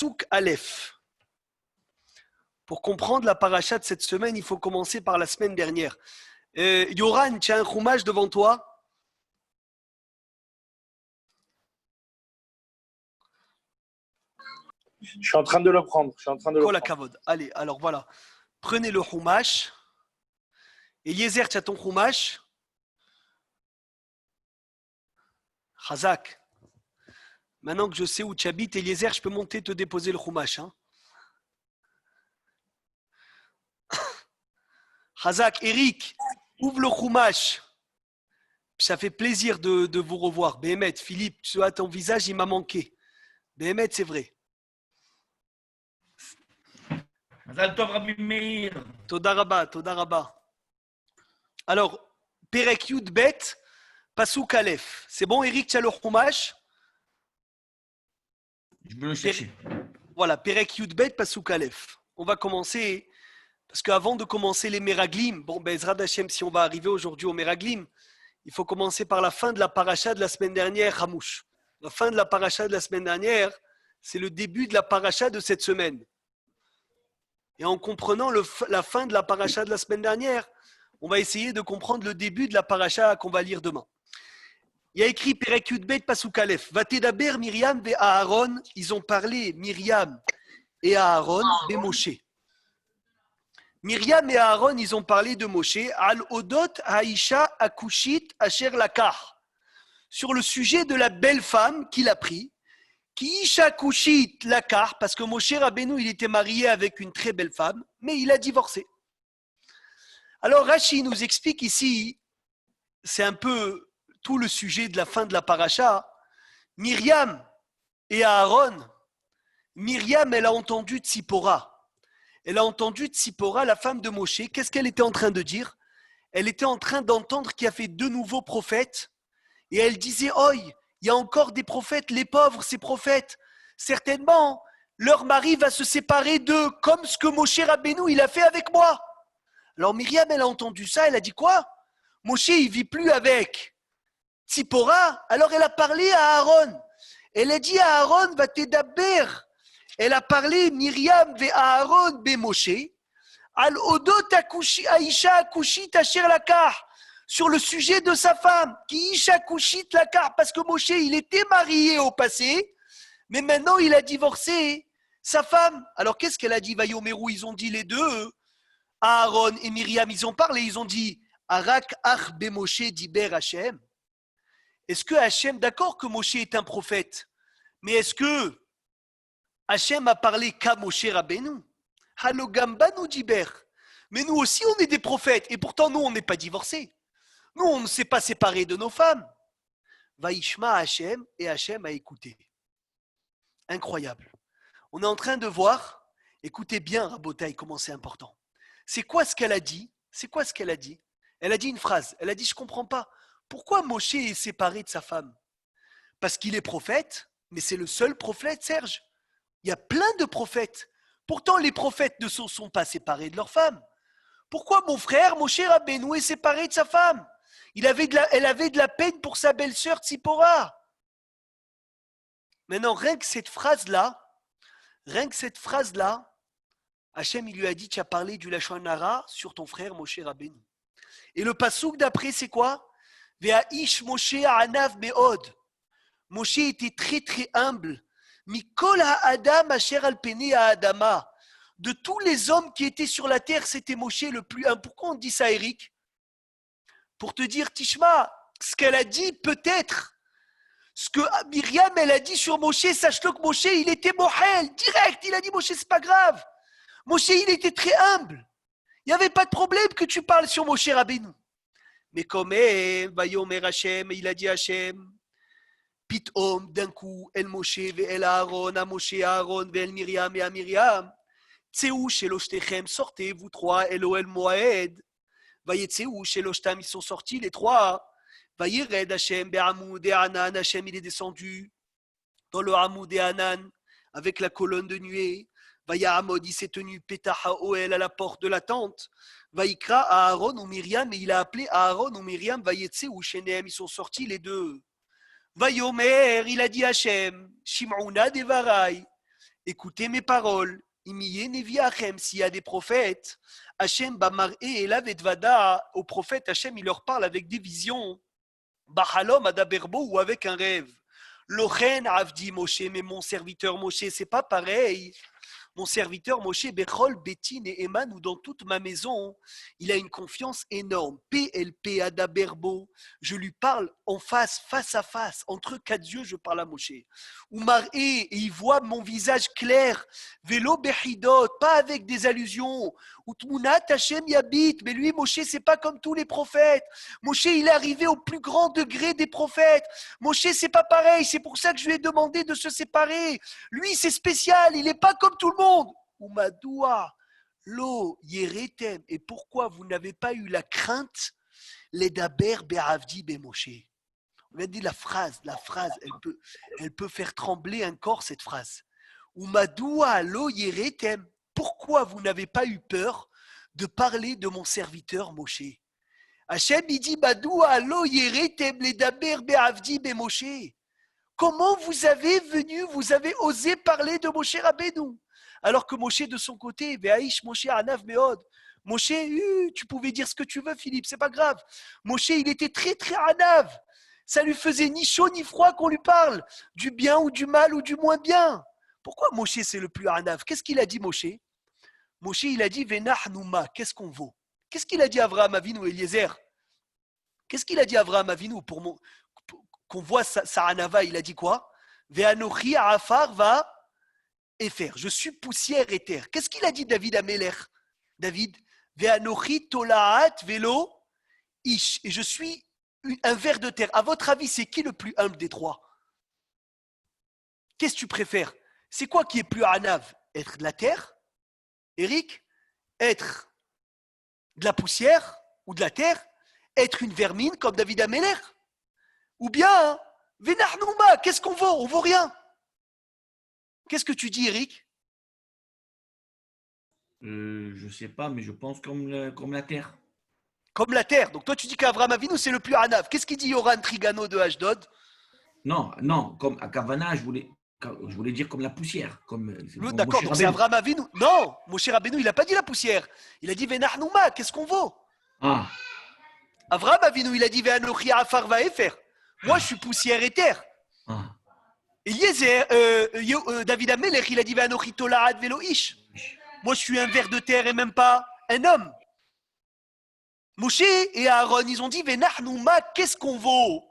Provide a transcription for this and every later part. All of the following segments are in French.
Pasouk Aleph. Pour comprendre la paracha de cette semaine, il faut commencer par la semaine dernière. Yoran, tu as un chumash devant toi? Je suis en train de le prendre. Kol hakavod. Allez, alors voilà. Prenez le chumash. Eliezer, tu as ton chumash? Chazak. Maintenant que je sais où tu habites, Eliezer, je peux monter te déposer le chumash. Hein? Chazak, Eric, ouvre le chumash. Ça fait plaisir de vous revoir. Béhémet, Philippe, tu vois, ton visage, il m'a manqué. Béhémet, c'est vrai. Mazal Tov Rabbi Meir. Toda Rabba, Toda Rabba. Alors, Perek Yud Bet, Pasouk Aleph. C'est bon, Eric, tu as le chumash? Je vais le chercher. Voilà, Perek Yud Bet, Pasouk Aleph. On va commencer, parce qu'avant de commencer les Meraglim, bon, Bezrat Hashem, si on va arriver aujourd'hui aux Meraglim, il faut commencer par la fin de la paracha de la semaine dernière, Hamouche. La fin de la paracha de la semaine dernière, c'est le début de la paracha de cette semaine. Et en comprenant la fin de la paracha de la semaine dernière, on va essayer de comprendre le début de la paracha qu'on va lire demain. Il y a écrit Perek Yudbet Pasuk Aleph. Vatedaber Myriam ve Aaron. Ils ont parlé, Myriam et Aaron, de Moshe. Myriam et Aaron, ils ont parlé de Moshe. Al Odot Haisha Akushit Asher Lakar. Sur le sujet de la belle femme qu'il a pris. Ki Isha Kushit Lakar, parce que Moshe Rabbeinu, il était marié avec une très belle femme, mais il a divorcé. Alors Rashi nous explique ici, c'est un peu tout le sujet de la fin de la paracha. Myriam et Aaron, Myriam, elle a entendu Tzipora. Elle a entendu Tzipora, la femme de Moshe. Qu'est-ce qu'elle était en train de dire? Elle était en train d'entendre qu'il y avait deux nouveaux prophètes. Et elle disait, oi, il y a encore des prophètes, les pauvres, ces prophètes. Certainement, leur mari va se séparer d'eux, comme ce que Moshe Rabbeinu, il a fait avec moi. Alors Myriam, elle a entendu ça, elle a dit quoi? Moshe, il vit plus avec Tzipora. Alors elle a parlé à Aaron. Elle a dit à Aaron, va t'édaber. Elle a parlé, Myriam ve Aaron be Moshe, al odot Aisha akushit asher lakar, sur le sujet de sa femme, qui Isha akushit lakar, parce que Moshe, il était marié au passé, mais maintenant il a divorcé sa femme. Alors qu'est-ce qu'elle a dit? Vayomeru, ils ont dit les deux, Aaron et Myriam, ils ont parlé, ils ont dit, Arak ach be Moshe diber Hashem. Est-ce que Hashem, d'accord que Moshe est un prophète, mais est-ce que Hashem a parlé qu'à Moshe Rabbeinu? Halogambanu diber. Mais nous aussi, on est des prophètes, et pourtant, nous, on n'est pas divorcés. Nous, on ne s'est pas séparés de nos femmes. Vaishma Hashem, et Hashem a écouté. Incroyable. On est en train de voir, écoutez bien, Rabotai, comment c'est important. C'est quoi ce qu'elle a dit? C'est quoi ce qu'elle a dit? Elle a dit une phrase. Elle a dit, je ne comprends pas. Pourquoi Moshe est séparé de sa femme? Parce qu'il est prophète, mais c'est le seul prophète, Serge. Il y a plein de prophètes. Pourtant, les prophètes ne se sont pas séparés de leur femme. Pourquoi mon frère, Moshe Rabbeinu, est séparé de sa femme? Elle avait de la peine pour sa belle-sœur Tzipora. Maintenant, rien que cette phrase-là, Hachem, il lui a dit, tu as parlé du Lachon Hara sur ton frère Moshe Rabbeinu. Et le pasouk d'après, c'est quoi? Ve'aish Moshe anav me'od. Moshe était très très humble. Mikol ha'adam asher al pene ha'adama. De tous les hommes qui étaient sur la terre, c'était Moshe le plus humble. Pourquoi on dit ça, Eric? Pour te dire, Tishma, ce qu'elle a dit, peut-être. Ce que Myriam, elle a dit sur Moshe, sache-le que Moshe, il était mohel, direct. Il a dit, Moshe, c'est pas grave. Moshe, il était très humble. Il n'y avait pas de problème que tu parles sur Moshe Rabbeinu. Mais comme Vayomer Hashem, il a dit Hashem, Pitom, d'un coup, El Moshe, El Aaron, à Moshe, Aaron, El Myriam et à Myriam. Tseou, Shelochtechem, sortez, vous trois, Elohel Moed. Vayetseu, Sheloshtam, ils sont sortis, les trois. Vayired Hashem, Be'amoud et Anan, Hashem, il est descendu dans le Hamoud et Anan, avec la colonne de nuée. Vayahamod, il s'est tenu Petaha Oel à la porte de la tente. Vaïkra à Aaron ou Myriam, et il a appelé Aaron ou Myriam, Vayetseu ou Shenem, ils sont sortis les deux. Vayomer, il a dit Hashem, Shim'una devarai, écoutez mes paroles. Imiye neviachem, s'il y a des prophètes, Hachem bamar et elav et vada, aux prophètes, Hachem, il leur parle avec des visions, Bahalom adaberbo ou avec un rêve. Lochen avdi Moshe, mais mon serviteur Moshe, c'est pas pareil. Mon serviteur Moshe, Bechol, Bettin et Eman, ou dans toute ma maison, il a une confiance énorme. PLP Adaberbo, je lui parle en face à face, entre quatre yeux, je parle à Moshe. Oumar et il voit mon visage clair. Vélo Bechidot, pas avec des allusions. Utmunat Hashem Yabit, mais lui, Moshe, c'est pas comme tous les prophètes. Moshe, il est arrivé au plus grand degré des prophètes. Moshe, c'est pas pareil, c'est pour ça que je lui ai demandé de se séparer. Lui, c'est spécial, il n'est pas comme tout le monde. Oumadoua, lo yeretem. Et pourquoi vous n'avez pas eu la crainte, les daber be'avdi be'moshe. On a dit la phrase, elle peut faire trembler un corps, cette phrase. Oumadoua, lo yeretem. Pourquoi vous n'avez pas eu peur de parler de mon serviteur Moshe? Hachem, il dit, Madoua, lo yeretem, les daber be'avdi be'moshe. Comment vous avez osé parler de Moshe Rabbeinu? Alors que Moshe, de son côté, Ve'aïch Moshe Anav Meod. Moshe, tu pouvais dire ce que tu veux, Philippe, c'est pas grave. Moshe, il était très, très Anav. Ça lui faisait ni chaud ni froid qu'on lui parle, du bien ou du mal ou du moins bien. Pourquoi Moshe, c'est le plus Anav? Qu'est-ce qu'il a dit, Moshe? Moshe, il a dit, Venachnouma, qu'est-ce qu'on vaut? Qu'est-ce qu'il a dit à Avraham Avinu, Eliezer? Qu'est-ce qu'il a dit à Avraham Avinu pour qu'on voit sa Anava? Il a dit quoi? Ve'anochi Afar va et faire. Je suis poussière et terre. Qu'est-ce qu'il a dit David à Méler? David, Ve'anochi tolaat velo ish. Et je suis un ver de terre. À votre avis, c'est qui le plus humble des trois? Qu'est-ce que tu préfères? C'est quoi qui est plus anav? Être de la terre, Eric? Être de la poussière ou de la terre? Être une vermine comme David Améler? Ou bien, Venachnouma, qu'est-ce qu'on vaut? On vaut rien. Qu'est-ce que tu dis, Eric? Je sais pas, mais je pense comme la terre. Comme la terre. Donc toi, tu dis qu'Avraham Avinu, c'est le plus anav. Qu'est-ce qu'il dit Yoran Trigano de Ashdod? Non, comme à Kavana, je voulais dire comme la poussière. D'accord, donc c'est Avraham Avinu. Non, Moshe Rabbeinu, il n'a pas dit la poussière. Il a dit Venachnouma, qu'est-ce qu'on vaut? Ah, Avraham Avinu, il a dit Ve'anochi Afar Va'efer. Moi, je suis poussière et terre. ah. Eliezer, David Amelech, il a dit Ve'anochi Tolaad Velo Ish. Moi, je suis un ver de terre et même pas un homme. Moshe et Aaron, ils ont dit Venachnouma, qu'est-ce qu'on vaut?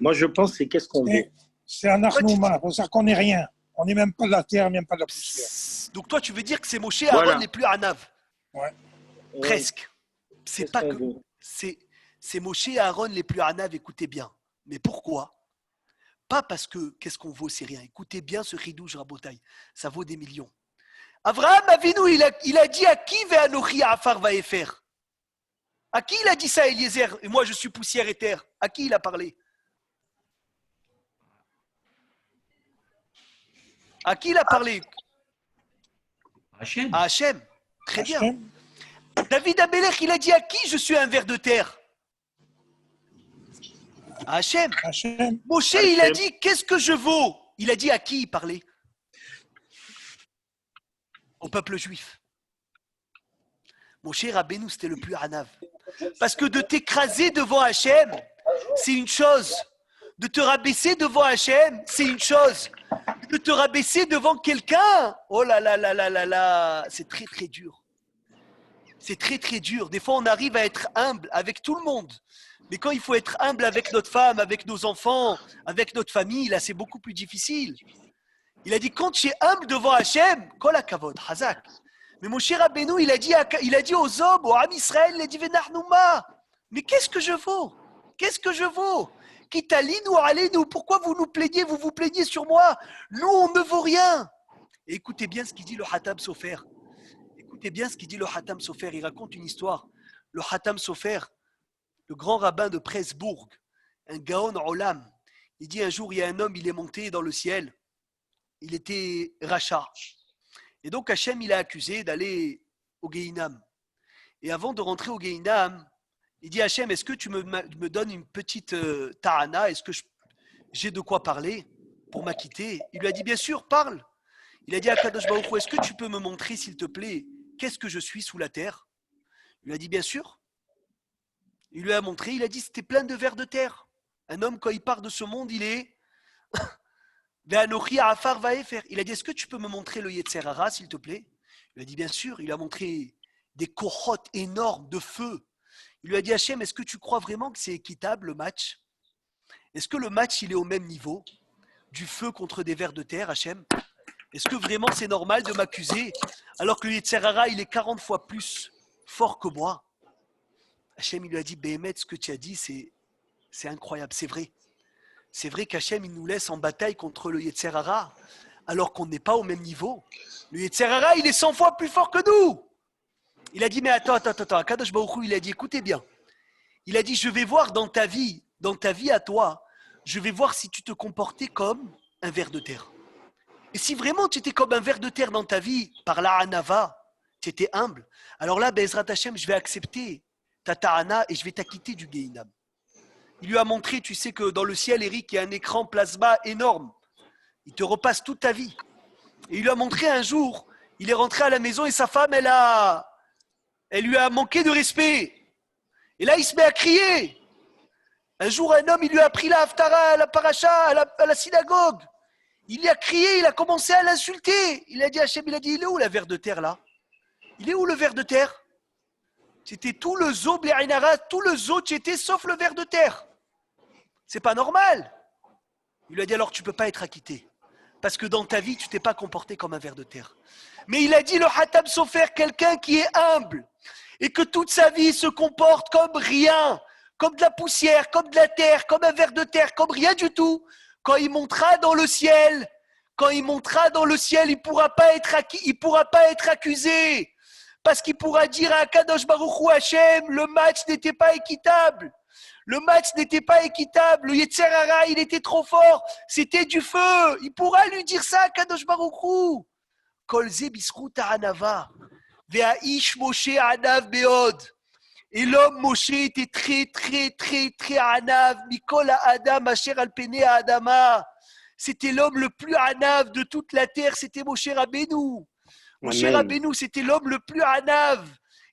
Moi, je pense que c'est qu'est-ce qu'on veut. C'est un arnouma, pour ça qu'on n'est rien. On n'est même pas de la terre, même pas de la poussière. Donc toi, tu veux dire que c'est Moshe et Aaron Voilà. les plus anav? Ouais. Presque. C'est Qu'est-ce pas qu'on que veut? c'est Moshe et Aaron les plus anav, écoutez bien. Mais pourquoi? Pas parce que qu'est-ce qu'on vaut, c'est rien. Écoutez bien ce ridouj Rabotai, ça vaut des millions. Avraham Avinu, il a dit à qui Ve'anochi Afar Va'efer? À qui il a dit ça, Eliezer? Et moi, je suis poussière et terre. À qui il a parlé? À qui il a parlé? Hachem. À Hachem. Très bien. Hachem, David Amelech, il a dit à qui je suis un ver de terre? À Hachem. Hachem, Moshe, Hachem. il a dit qu'est-ce que je vaux? Il a dit à qui il parlait? Au peuple juif. Moshe Rabbeinu, c'était le plus anav. Parce que de t'écraser devant Hachem, c'est une chose. De te rabaisser devant Hachem, c'est une chose. De te rabaisser devant quelqu'un, oh là là là là là là, c'est très très dur. C'est très très dur. Des fois, on arrive à être humble avec tout le monde. Mais quand il faut être humble avec notre femme, avec nos enfants, avec notre famille, là, c'est beaucoup plus difficile. Il a dit, quand tu es humble devant Hachem, kol hakavod, hazak. Mais Moshe Rabbeinu, il a dit aux hommes, aux Am Israël, il a dit, Venachnouma. Mais qu'est-ce que je vaux? Qu'est-ce que je vaux? Kitalinu alenu, pourquoi vous nous plaignez? Vous vous plaignez sur moi? Nous, on ne vaut rien. Et écoutez bien ce qu'il dit le Hatam Sofer. Écoutez bien ce qu'il dit le Hatam Sofer. Il raconte une histoire. Le Hatam Sofer, le grand rabbin de Presbourg, un Gaon Olam, il dit un jour, il y a un homme, il est monté dans le ciel. Il était rachat. Et donc Hachem, il a accusé d'aller au Gehinam. Et avant de rentrer au Gehinam, il dit Hachem, est-ce que tu me donnes une petite ta'ana? Est-ce que j'ai de quoi parler pour m'acquitter? Il lui a dit, bien sûr, parle. Il a dit à Kadosh Baruch Hu, est-ce que tu peux me montrer, s'il te plaît, qu'est-ce que je suis sous la terre? Il lui a dit, bien sûr. Il lui a montré, il a dit, c'était plein de vers de terre. Un homme, quand il part de ce monde, il est... Il a dit, est-ce que tu peux me montrer le Yetzer Hara, s'il te plaît? Il a dit, bien sûr. Il a montré des cohortes énormes de feu. Il lui a dit, Hachem, est-ce que tu crois vraiment que c'est équitable, le match? Est-ce que le match, il est au même niveau du feu contre des vers de terre, Hachem? Est-ce que vraiment c'est normal de m'accuser alors que le Yetzer Hara, il est 40 fois plus fort que moi? Hachem, il lui a dit, Béhémet, ce que tu as dit, c'est incroyable, c'est vrai. C'est vrai qu'Hachem, il nous laisse en bataille contre le Yetzer Hara, alors qu'on n'est pas au même niveau. Le Yetzer Hara, il est 100 fois plus fort que nous. Il a dit, mais attends. Kadosh Baruch Hu, il a dit, écoutez bien. Il a dit, je vais voir dans ta vie à toi, je vais voir si tu te comportais comme un ver de terre. Et si vraiment tu étais comme un ver de terre dans ta vie, par la Hanava, tu étais humble, alors là, Bezrat Hashem, je vais accepter ta ta'ana et je vais t'acquitter du Gehinam. Il lui a montré, tu sais que dans le ciel, Eric, il y a un écran plasma énorme. Il te repasse toute ta vie. Et il lui a montré un jour, il est rentré à la maison et sa femme, elle lui a manqué de respect. Et là, il se met à crier. Un jour, un homme, il lui a pris la haftara, la paracha, à la synagogue. Il y a crié, il a commencé à l'insulter. Il a dit à Hachem, il a dit, il est où la ver de terre là? Il est où le ver de terre? C'était tout le zoo, tout le zoo, tu étais sauf le ver de terre. C'est pas normal. Il lui a dit, alors tu peux pas être acquitté. Parce que dans ta vie, tu t'es pas comporté comme un ver de terre. Mais il a dit, le Hatam Sofer, quelqu'un qui est humble et que toute sa vie se comporte comme rien, comme de la poussière, comme de la terre, comme un ver de terre, comme rien du tout. Quand il montera dans le ciel, il pourra pas être accusé. Parce qu'il pourra dire à Kadosh Baruch Hu Hashem, le match n'était pas équitable. Le Yetzer Hara, il était trop fort. C'était du feu. Il pourra lui dire ça à Kadosh Baruch Hu. Kol ze bisrut ha'anava. Ve'a'ish Moshe anav be'od. Et l'homme Moshe était très, très, très, très anav. Mikol ha'adam asher al pene ha'adama. C'était l'homme le plus anav de toute la terre. C'était Moshe Rabbeinu. Moshe Rabbeinu, c'était l'homme le plus anav.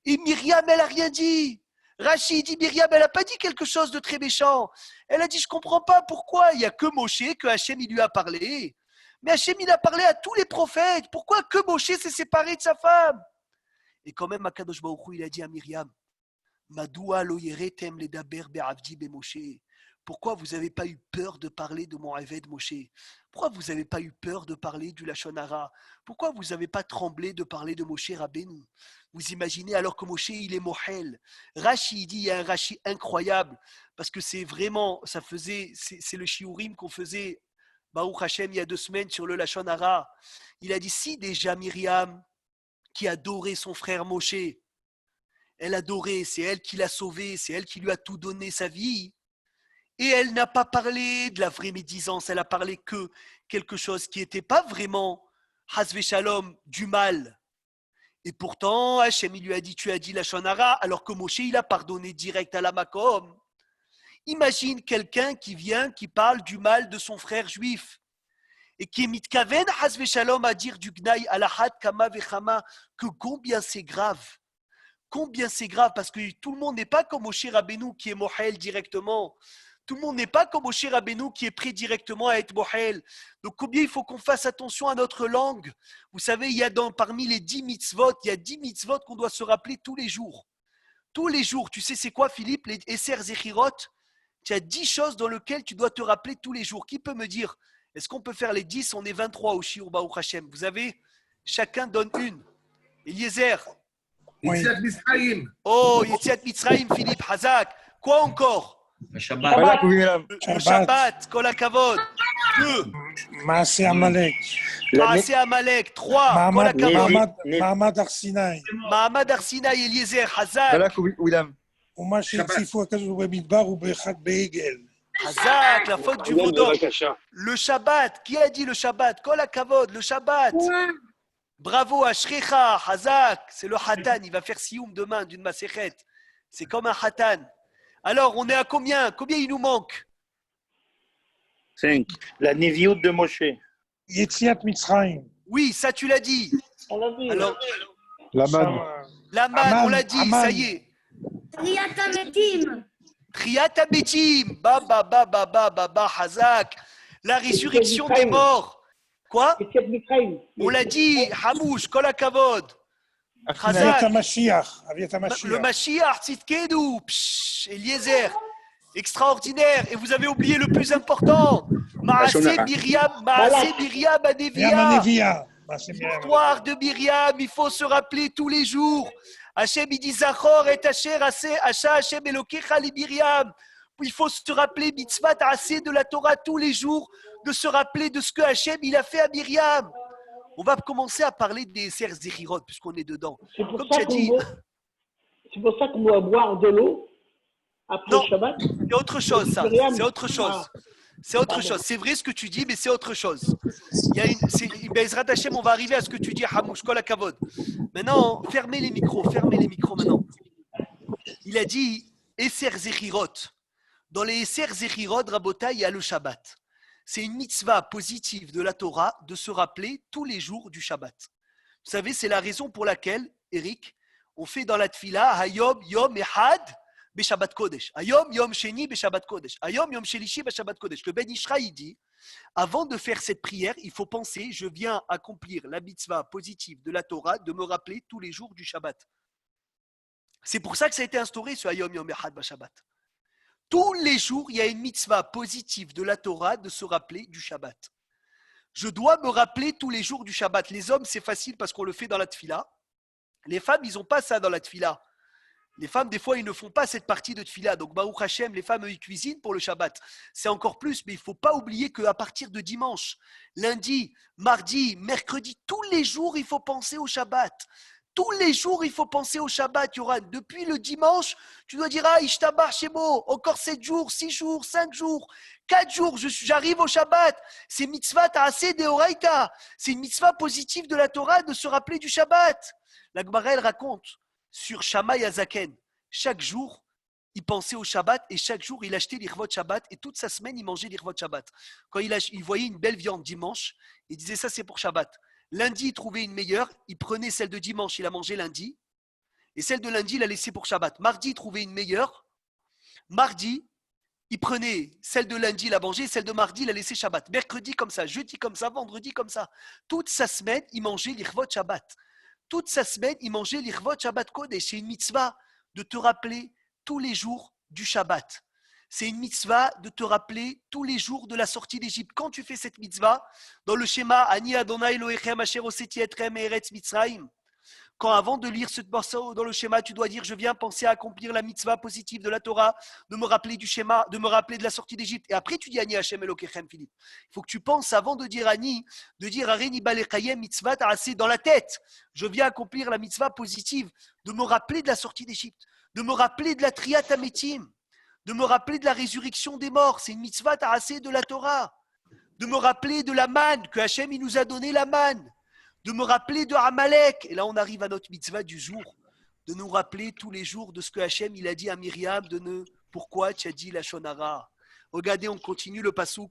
Et Myriam, elle n'a rien dit. Rachid dit, Myriam, elle n'a pas dit quelque chose de très méchant. Elle a dit, je ne comprends pas pourquoi. Il n'y a que Moshe, que Hachem, il lui a parlé. Mais Hachem, il a parlé à tous les prophètes. Pourquoi que Moshe s'est séparé de sa femme? Et quand même, Akadosh Baruch Hu, il a dit à Myriam, Madoua lo yeretem ledaber be'avdi be'Moshe. Pourquoi vous n'avez pas eu peur de parler de mon Eved Moshe? Pourquoi vous n'avez pas eu peur de parler du Lachon Hara? Pourquoi vous n'avez pas tremblé de parler de Moshe Rabbeinu? Vous imaginez alors que Moshe, il est Mohel. Rashi, il dit, il y a un Rashi incroyable, parce que c'est vraiment, c'est le shiurim qu'on faisait, Baruch Hashem, il y a 2 semaines sur le Lachon Hara. Il a dit, si déjà Myriam, qui adorait son frère Moshe, elle adorait, c'est elle qui l'a sauvé, c'est elle qui lui a tout donné sa vie, et elle n'a pas parlé de la vraie médisance, elle a parlé que quelque chose qui n'était pas vraiment Hasve Shalom, du mal. Et pourtant, Hachem, il lui a dit, tu as dit la Lachon Hara, alors que Moshe, il a pardonné direct à la Makom. Imagine quelqu'un qui vient, qui parle du mal de son frère juif, et qui est mitkaven, Hasve Shalom, à dire du Gnaï, Alahat, Kama, Vechama, que combien c'est grave. Combien c'est grave, parce que tout le monde n'est pas comme Moshe Rabbeinu, qui est Mohel directement. Tout le monde n'est pas comme Moshe Rabbeinu qui est prêt directement à être Mohel. Donc combien il faut qu'on fasse attention à notre langue. Vous savez, il y a parmi les 10 mitzvot, il y a 10 mitzvot qu'on doit se rappeler tous les jours. Tous les jours. Tu sais c'est quoi, Philippe, les Esser Zechirot? Tu as 10 choses dans lesquelles tu dois te rappeler tous les jours. Qui peut me dire? Est-ce qu'on peut faire les 10? On est 23 au Shiur Baruch Hashem. Vous avez? Chacun donne une. Eliezer. Oui. Yetziat Mitzrayim. Oh, Yetziat Mitzrayim, Philippe, Hazak. Quoi encore? Le Shabbat. Le Shabbat, Kol HaKavod. 2. Maaseh Amalek. Maaseh Amalek. 3. Kol HaKavod. Mahamad Arsinaï. Mahamad Arsinaï, Eliezer, Hazak. ומה שהציפו הקדוש במדבר הוא באחד בעגל. Hazak, la faute du vaudor. Le Shabbat. Qui a dit le Shabbat? Kol HaKavod, le Shabbat. Bravo, Ashrecha, Hazak. C'est le Hatan. Il va faire Sioum demain d'une Maséchet. C'est comme un Hatan. Alors, on est à combien? Combien il nous manque? 5. La Neviut de Moshe. יציאת מצרים. Oui, ça tu l'as dit. On l'a dit. Alors, La Ça, manne. la manne, on l'a dit, Aman. ça y est. Triat Ametim. Triat Abetim, ba, Hazak. La résurrection des morts. Quoi? Yetziat Mitzrayim. On l'a dit, Hamouche, Kol HaKavod. Aviat Hazak. HaMashiach. Aviat Le HaMashiach. Mashiach, Tzidkenu, Eliezer. Extraordinaire. Et vous avez oublié le plus important. Maaseh Miriam Miriam Adevia. Anevia. C'est Miriam. L'histoire de Myriam, il faut se rappeler tous les jours. Hachem, il dit Zachor et Asher, Asha Hachem Elokecha li Myriam. Il faut se rappeler mitzvah assez de la Torah tous les jours, de se rappeler de ce que Hachem il a fait à Myriam. On va commencer à parler des Ser Zechirot, puisqu'on est dedans. C'est pour Comme ça tu as qu'on dit, doit- c'est pour ça qu'on doit boire de l'eau après Non. le Shabbat. c'est autre chose, ça. Myriam. C'est autre chose. C'est autre chose. C'est vrai ce que tu dis, mais c'est autre chose. Il y a Bezrat Hashem, on va arriver à ce que tu dis, Hamouch, Kol HaKavod. Maintenant, fermez les micros maintenant. Il a dit Esser Zechirot. Dans les Esser Zechirot, Rabotai, il y a le Shabbat. C'est une mitzvah positive de la Torah de se rappeler tous les jours du Shabbat. Vous savez, c'est la raison pour laquelle, Eric, on fait dans la Tfila Hayom Yom Ehad Beshabbat Kodesh. Hayom Yom Sheni Beshabbat Kodesh. Hayom Yom Shelishi Beshabbat Kodesh. Le Ben Ishra, il dit, avant de faire cette prière, il faut penser, je viens accomplir la mitzvah positive de la Torah de me rappeler tous les jours du Shabbat. C'est pour ça que ça a été instauré ce Hayom Yom Ehad Beshabbat. Tous les jours, il y a une mitzvah positive de la Torah de se rappeler du Shabbat. Je dois me rappeler tous les jours du Shabbat. Les hommes, c'est facile parce qu'on le fait dans la Tfila. Les femmes, ils n'ont pas ça dans la Tfila. Les femmes, des fois, ils ne font pas cette partie de Tfila. Donc, Baruch Hashem, les femmes, eux, ils cuisinent pour le Shabbat. C'est encore plus, mais il ne faut pas oublier qu'à partir de dimanche, lundi, mardi, mercredi, tous les jours, il faut penser au Shabbat. Tous les jours, il faut penser au Shabbat, Yoran. Depuis le dimanche, tu dois dire, ah, Ishtabar Shemo, encore 7 jours, 6 jours, 5 jours, 4 jours, j'arrive au Shabbat. C'est mitzvah ta'aseh deoraita. C'est une mitzvah positive de la Torah de se rappeler du Shabbat. La Gemara, elle raconte sur Shammai Azaken. Chaque jour, il pensait au Shabbat et chaque jour, il achetait l'irvot Shabbat et toute sa semaine, il mangeait l'irvot Shabbat. Quand il voyait une belle viande dimanche, il disait ça, c'est pour Shabbat. Lundi, il trouvait une meilleure, il prenait celle de dimanche, il a mangé lundi. Et celle de lundi, il l'a laissée pour Shabbat. Mardi, il trouvait une meilleure. Mardi, il prenait celle de lundi, il a mangé, celle de mardi, il a laissé Shabbat. Mercredi, comme ça, jeudi, comme ça, vendredi, comme ça. Toute sa semaine, il mangeait l'irvot Shabbat. Toute sa semaine, il mangeait l'irvot Shabbat Kodesh. C'est une mitzvah de te rappeler tous les jours du Shabbat. C'est une mitzvah de te rappeler tous les jours de la sortie d'Égypte. Quand tu fais cette mitzvah, dans le schéma Ani Adonai Elohechem Asher Oseti Etrem Eretz Mitzrayim, quand avant de lire ce morceau dans le schéma, tu dois dire je viens penser à accomplir la mitzvah positive de la Torah, de me rappeler du schéma, de me rappeler de la sortie d'Égypte. Et après tu dis Ani Hashem Elokechem, Philippe. Il faut que tu penses avant de dire Ani, de dire Areni Balekayem Mitzvah Ta'aseh dans la tête. Je viens accomplir la mitzvah positive, de me rappeler de la sortie d'Égypte, de me rappeler de la Triat Ametim, de me rappeler de la résurrection des morts. C'est une mitzvah ta'aseh de la Torah. De me rappeler de la manne, que Hachem il nous a donné la manne. De me rappeler de Amalek. Et là, on arrive à notre mitzvah du jour. De nous rappeler tous les jours de ce que Hachem il a dit à Myriam. Pourquoi tu as dit la Shonara. Regardez, on continue le pasouk.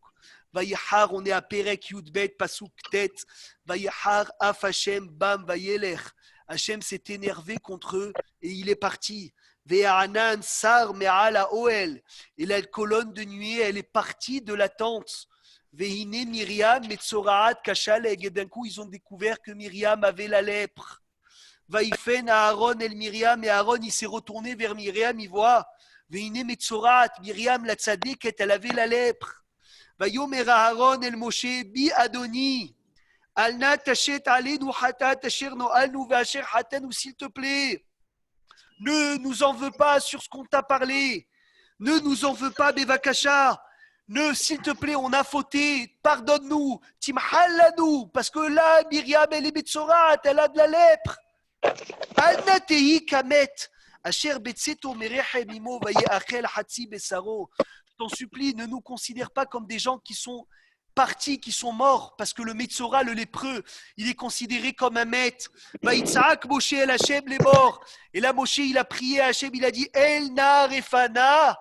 Vayihar, on est à Perek Yudbet, pasouk tête. Vayihar, af Hachem, bam, vayelech. Hachem s'est énervé contre eux et il est parti. Ve'anan sar me'ala oel. Et la colonne de nuée, elle est partie de la tente. Ve'hine Myriam metzoraat kashaleg. Et d'un coup, ils ont découvert que Myriam avait la lèpre. Vaïfen Aaron el Myriam. Et Aaron, il s'est retourné vers Myriam, il voit. Ve'hine metzoraat. Myriam, la tzadéket, elle avait la lèpre. Vayomer Aaron el Moshe bi Adoni. Alna tachet alenu hatat asher no'alnu ve'asher hatanu, s'il te plaît. Ne nous en veux pas sur ce qu'on t'a parlé. Ne nous en veux pas, Bevakasha. Ne, s'il te plaît, on a fauté. Pardonne-nous. Timhallanu. Parce que là, Myriam, elle est Betzorat, elle a de la lèpre. Alnatei kamet. Asher betseto merechem imo vayeachel hatzi besaro. Je t'en supplie, ne nous considère pas comme des gens qui sont partis, qui sont morts, parce que le Metzora, le lépreux, il est considéré comme un maître. Vaïtsaak Moshe el Hachem les morts. Et là, Moshe, il a prié à Hachem, il a dit El na refana.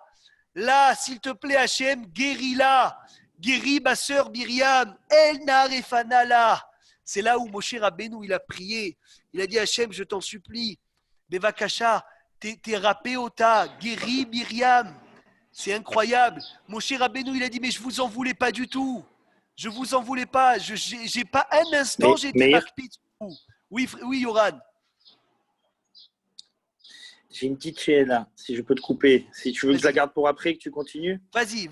Là, s'il te plaît, Hachem, guéris-la. Guéris ma sœur Myriam. El na refana là. C'est là où Moshe Rabbeinu, il a prié. Il a dit, Hachem, je t'en supplie, Bevakasha, t'es râpé ota, guéris Myriam. C'est incroyable. Moshe Rabbeinu, il a dit, mais je vous en voulais pas du tout. Je vous en voulais pas. J'ai pas un instant, j'ai été marqué sur vous. Oui, Yoran. J'ai une petite chaîne là, si je peux te couper. Si tu veux que je la garde pour après, que tu continues. Vas-y.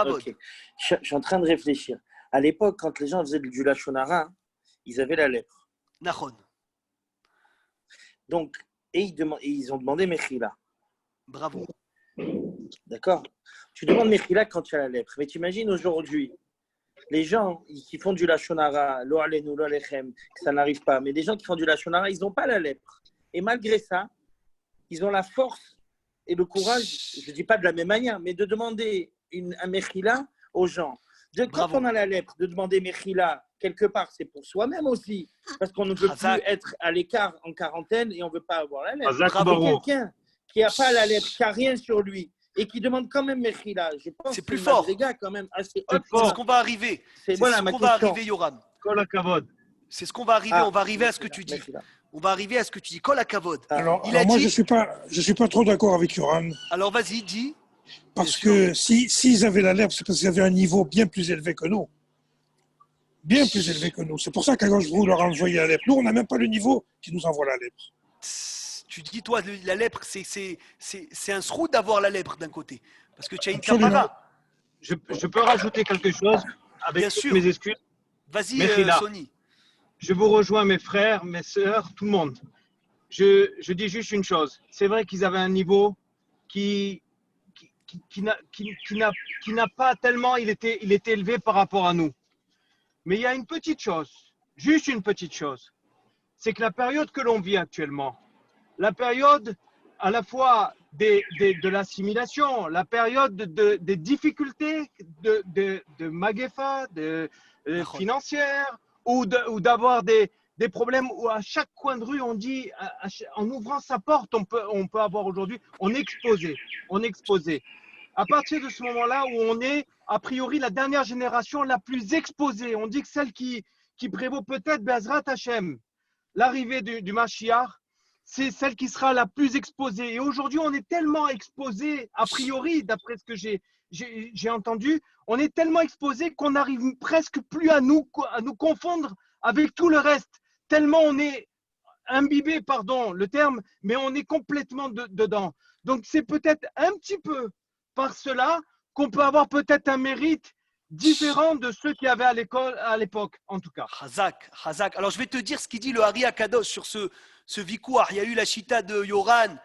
Ok. Je suis en train de réfléchir. À l'époque, quand les gens faisaient du Lachon Hara, ils avaient la lèpre. Nahon. Donc, ils ont demandé Mechila. Bravo. D'accord. Tu demandes Mechila quand tu as la lèpre. Mais tu imagines aujourd'hui, les gens qui font du Lachon Hara, lo alenu, lo alechem, que ça n'arrive pas, mais des gens qui font du Lachon Hara, ils n'ont pas la lèpre. Et malgré ça, ils ont la force et le courage, je ne dis pas de la même manière, mais de demander un Mechila aux gens. Quand on a la lèpre, de demander Mechila, quelque part, c'est pour soi-même aussi. Parce qu'on ne veut plus être à l'écart en quarantaine et on ne veut pas avoir la lèpre. Quelqu'un qui n'a pas la lèpre, qui n'a rien sur lui et qui demande quand même Mechila, je pense c'est plus fort. Des gars quand même assez c'est ce qu'on va arriver. C'est voilà, ce qu'on va arriver, Yoram. C'est ce qu'on va arriver. On va arriver à ce que tu dis. On va arriver à ce que tu dis. Kol hakavod. Alors moi, je suis pas trop d'accord avec Yoran. Alors vas-y, dis. Parce que s'ils avaient la lèpre, c'est parce qu'ils avaient un niveau bien plus élevé que nous. Bien plus élevé que nous. C'est pour ça qu'à gauche, vous leur envoyez la lèpre. Nous, on n'a même pas le niveau qui nous envoie la lèpre. Tu dis, toi, la lèpre, c'est un sroud d'avoir la lèpre d'un côté. Parce que tu as une capara. Je peux rajouter quelque chose avec toutes mes excuses. Vas-y, Sony. Je vous rejoins, mes frères, mes sœurs, tout le monde. Je dis juste une chose. C'est vrai qu'ils avaient un niveau qui n'a pas tellement, il était élevé par rapport à nous. Mais il y a une petite chose, juste une petite chose, c'est que la période que l'on vit actuellement, la période à la fois de l'assimilation, la période des difficultés de Magefa, financières, ou d'avoir des problèmes où à chaque coin de rue, on dit, en ouvrant sa porte, on peut avoir aujourd'hui, on est exposé. À partir de ce moment-là où on est, a priori, la dernière génération la plus exposée, on dit que celle qui prévaut peut-être Bezrat Hashem, l'arrivée du Mashiach, c'est celle qui sera la plus exposée. Et aujourd'hui, on est tellement exposé, a priori, d'après ce que j'ai entendu, on est tellement exposé qu'on n'arrive presque plus à nous confondre avec tout le reste. Tellement on est imbibé, pardon le terme, mais on est complètement dedans. Donc c'est peut-être un petit peu par cela qu'on peut avoir peut-être un mérite différent de ceux qui avaient à l'époque, en tout cas. Hazak. Alors je vais te dire ce qu'il dit le Hari Akadosh sur ce vikouar. Il y a eu la chita de Yoran,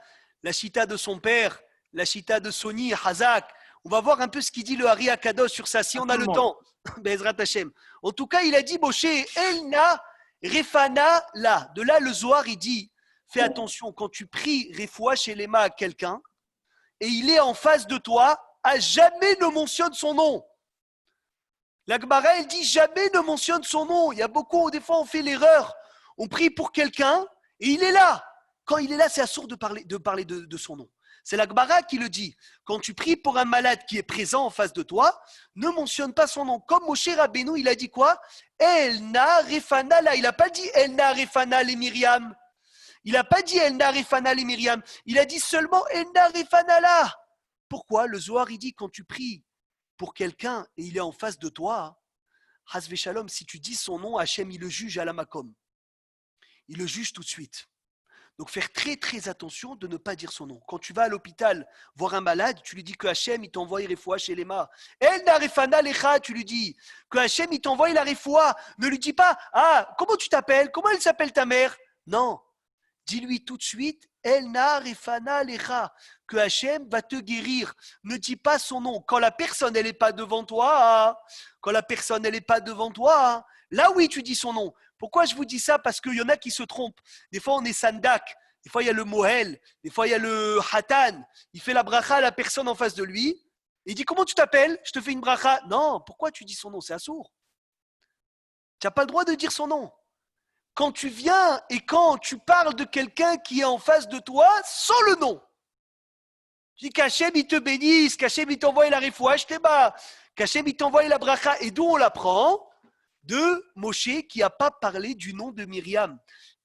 la chita de son père, la chita de Sony, Hazak. On va voir un peu ce qu'il dit le Hari Akadosh sur ça, si on a le temps. Bezrat Hashem. En tout cas, il a dit, Moshe, Elna, Refana, là. De là, le Zohar, il dit, fais attention, quand tu pries Refoua chez Lema à quelqu'un, et il est en face de toi, à jamais ne mentionne son nom. La Gemara, elle dit, jamais ne mentionne son nom. Il y a beaucoup, des fois, on fait l'erreur. On prie pour quelqu'un, et il est là. Quand il est là, c'est assourd de parler de son nom. C'est la Gemara qui le dit. Quand tu pries pour un malade qui est présent en face de toi, ne mentionne pas son nom. Comme Moshe Rabbeinu, il a dit quoi? Elna Refana là. Il n'a pas dit Elna Refana les Myriam. Il n'a pas dit Elna Refana les Myriam. Il a dit seulement Elna Refana là. Pourquoi? Le Zohar, il dit quand tu pries pour quelqu'un et il est en face de toi, Hasve Shalom, si tu dis son nom, Hachem, il le juge à la makom. Il le juge tout de suite. Donc, faire très, très attention de ne pas dire son nom. Quand tu vas à l'hôpital voir un malade, tu lui dis que Hachem, il t'envoie une refoua chez Lema. El narefana lecha, tu lui dis que Hachem, il t'envoie la refoua. Ne lui dis pas, ah, comment tu t'appelles? Comment elle s'appelle ta mère? Non. Dis-lui tout de suite, El narefana lecha, que Hachem va te guérir. Ne dis pas son nom. Quand la personne, elle n'est pas devant toi, là oui, tu dis son nom. Pourquoi je vous dis ça? Parce qu'il y en a qui se trompent. Des fois, on est sandak. Des fois, il y a le mohel. Des fois, il y a le hatan. Il fait la bracha à la personne en face de lui. Il dit, comment tu t'appelles? Je te fais une bracha. Non, pourquoi tu dis son nom? C'est assourd. Tu n'as pas le droit de dire son nom. Quand tu viens et quand tu parles de quelqu'un qui est en face de toi, sans le nom. Tu dis qu'Hachem, il te bénisse, qu'Hachem, il t'envoie la refoua, je t'ai bas, qu'Hachem, il t'envoie la bracha. Et d'où on l'apprend? de Moshe qui n'a pas parlé du nom de Myriam.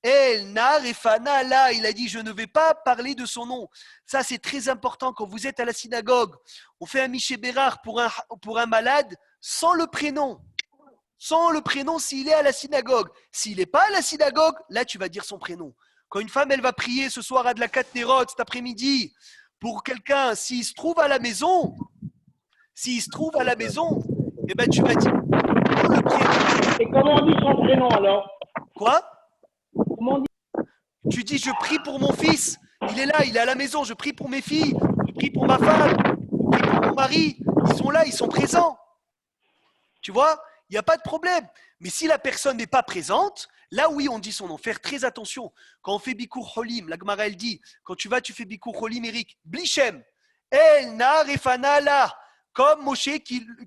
El Nar et Fana là, il a dit je ne vais pas parler de son nom. Ça c'est très important quand vous êtes à la synagogue. On fait un Miché Bérard pour un malade sans le prénom. Sans le prénom s'il est à la synagogue. S'il n'est pas à la synagogue, là tu vas dire son prénom. Quand une femme elle va prier ce soir à de la Katnerot cet après-midi pour quelqu'un, s'il se trouve à la maison, eh ben tu vas dire le prénom. Et comment on dit son prénom alors? Quoi? Comment on dit? Tu dis, je prie pour mon fils, il est là, il est à la maison, je prie pour mes filles, je prie pour ma femme, je prie pour mon mari, ils sont là, ils sont présents. Tu vois, il n'y a pas de problème. Mais si la personne n'est pas présente, là oui, on dit son nom. Faire très attention. Quand on fait Bikur Holim, la Gemara elle dit, quand tu vas, tu fais Bikur Holim, Eric, Blichem, El Nar et Fana là, comme Moshe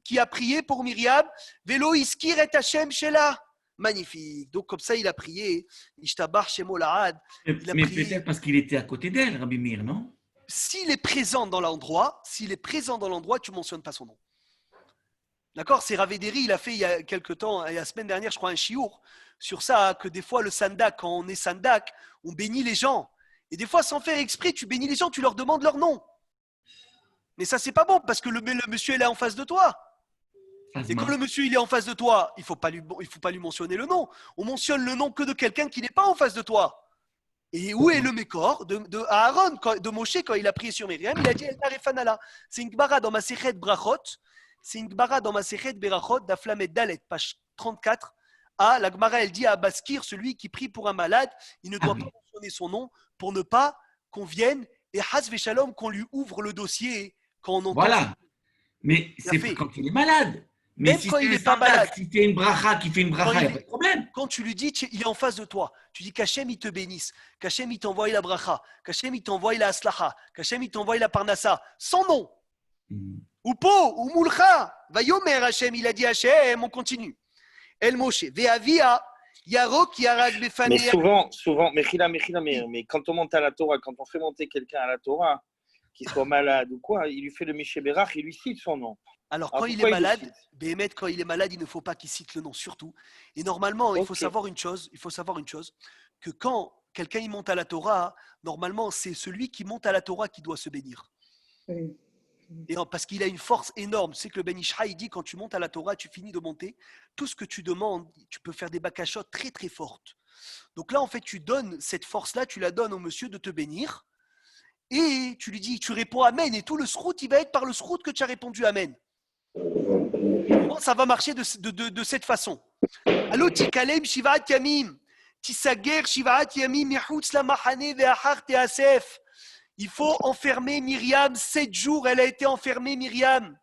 qui a prié pour Myriam, Velo Iskir et Hashem Shela. Magnifique. Donc, comme ça, il a prié. Ishtabar Shemo Lahad. Mais prié. peut-être parce qu'il était à côté d'elle, Rabbi Meir, non? S'il est présent dans l'endroit, tu ne mentionnes pas son nom. D'accord? C'est Ravederi, il a fait il y a quelques temps, la semaine dernière, je crois, un chiour sur ça, que des fois, le sandak, quand on est sandak, on bénit les gens. Et des fois, sans faire exprès, tu bénis les gens, tu leur demandes leur nom. Mais ça, c'est pas bon, parce que le monsieur, il est en face de toi. Et quand le monsieur il est en face de toi, il ne faut pas lui mentionner le nom. On mentionne le nom que de quelqu'un qui n'est pas en face de toi. Et où est le mécor de Aaron, de Moshe, quand il a prié sur Myriam, il a dit El Nar et Fanala. C'est une gbara dans ma Sechet Brachot, d'Aflamet Dalet, page 34. Ah, la Gemara, elle dit à Baskir, celui qui prie pour un malade, il ne doit pas mentionner son nom pour ne pas qu'on vienne et Haz Veshalom, qu'on lui ouvre le dossier quand on entend. Voilà. Mais c'est quand il est malade. Mais même si quand il n'est pas malade, si tu es une bracha qui fait une bracha, il n'y a pas de problème. Quand tu lui dis, il est en face de toi, tu dis qu'Hachem il te bénisse, qu'Hachem il t'envoie la bracha, qu'Hachem il t'envoie la aslacha, qu'Hachem il t'envoie la parnassa, sans nom. Ou po, ou moulcha, vayomer Hachem, il a dit Hachem, on continue. El Moshe, ve'avia, yarok yarag befanea. Mais souvent, mais quand on monte à la Torah, quand on fait monter quelqu'un à la Torah, qu'il soit malade ou quoi, il lui fait le Miché Bérach, il lui cite son nom. Alors, quand il est malade, Béhémet, quand il est malade, il ne faut pas qu'il cite le nom, surtout. Et normalement, il faut savoir une chose, que quand quelqu'un il monte à la Torah, normalement, c'est celui qui monte à la Torah qui doit se bénir. Oui. Et parce qu'il a une force énorme. C'est que le Ben Ishra, il dit, quand tu montes à la Torah, tu finis de monter, tout ce que tu demandes, tu peux faire des bakashot très, très fortes. Donc là, en fait, tu donnes cette force-là, tu la donnes au monsieur de te bénir, et tu lui dis, tu réponds Amen, et tout le srout, il va être par le srout que tu as répondu Amen. Ça va marcher de cette façon. Allo tikalem shivat yamim, tisager shivat yamim mihutz la mahane ve'achar te'asef. Il faut enfermer Myriam 7 jours. Elle a été enfermée, Myriam.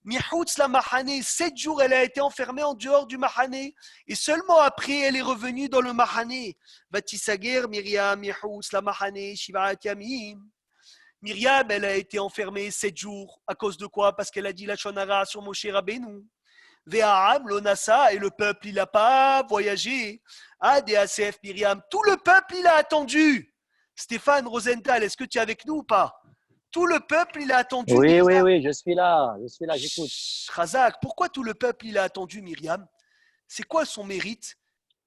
Mihutz la mahane, 7 jours, elle a été enfermée en dehors du mahane. Et seulement après, elle est revenue dans le mahane. Vatisager Myriam mihutz la mahane shivat yamim. Myriam, elle a été enfermée 7 jours. À cause de quoi? Parce qu'elle a dit la shonara sur Moshe Rabbeinu. Ve'a'am, l'onasa, et le peuple, il n'a pas voyagé. Ah, DACF, Myriam. Tout le peuple, il a attendu. Stéphane Rosenthal, est-ce que tu es avec nous ou pas? Tout le peuple, il a attendu. Oui, Myriam. oui, je suis là, j'écoute. Razak, pourquoi tout le peuple, il a attendu Myriam? C'est quoi son mérite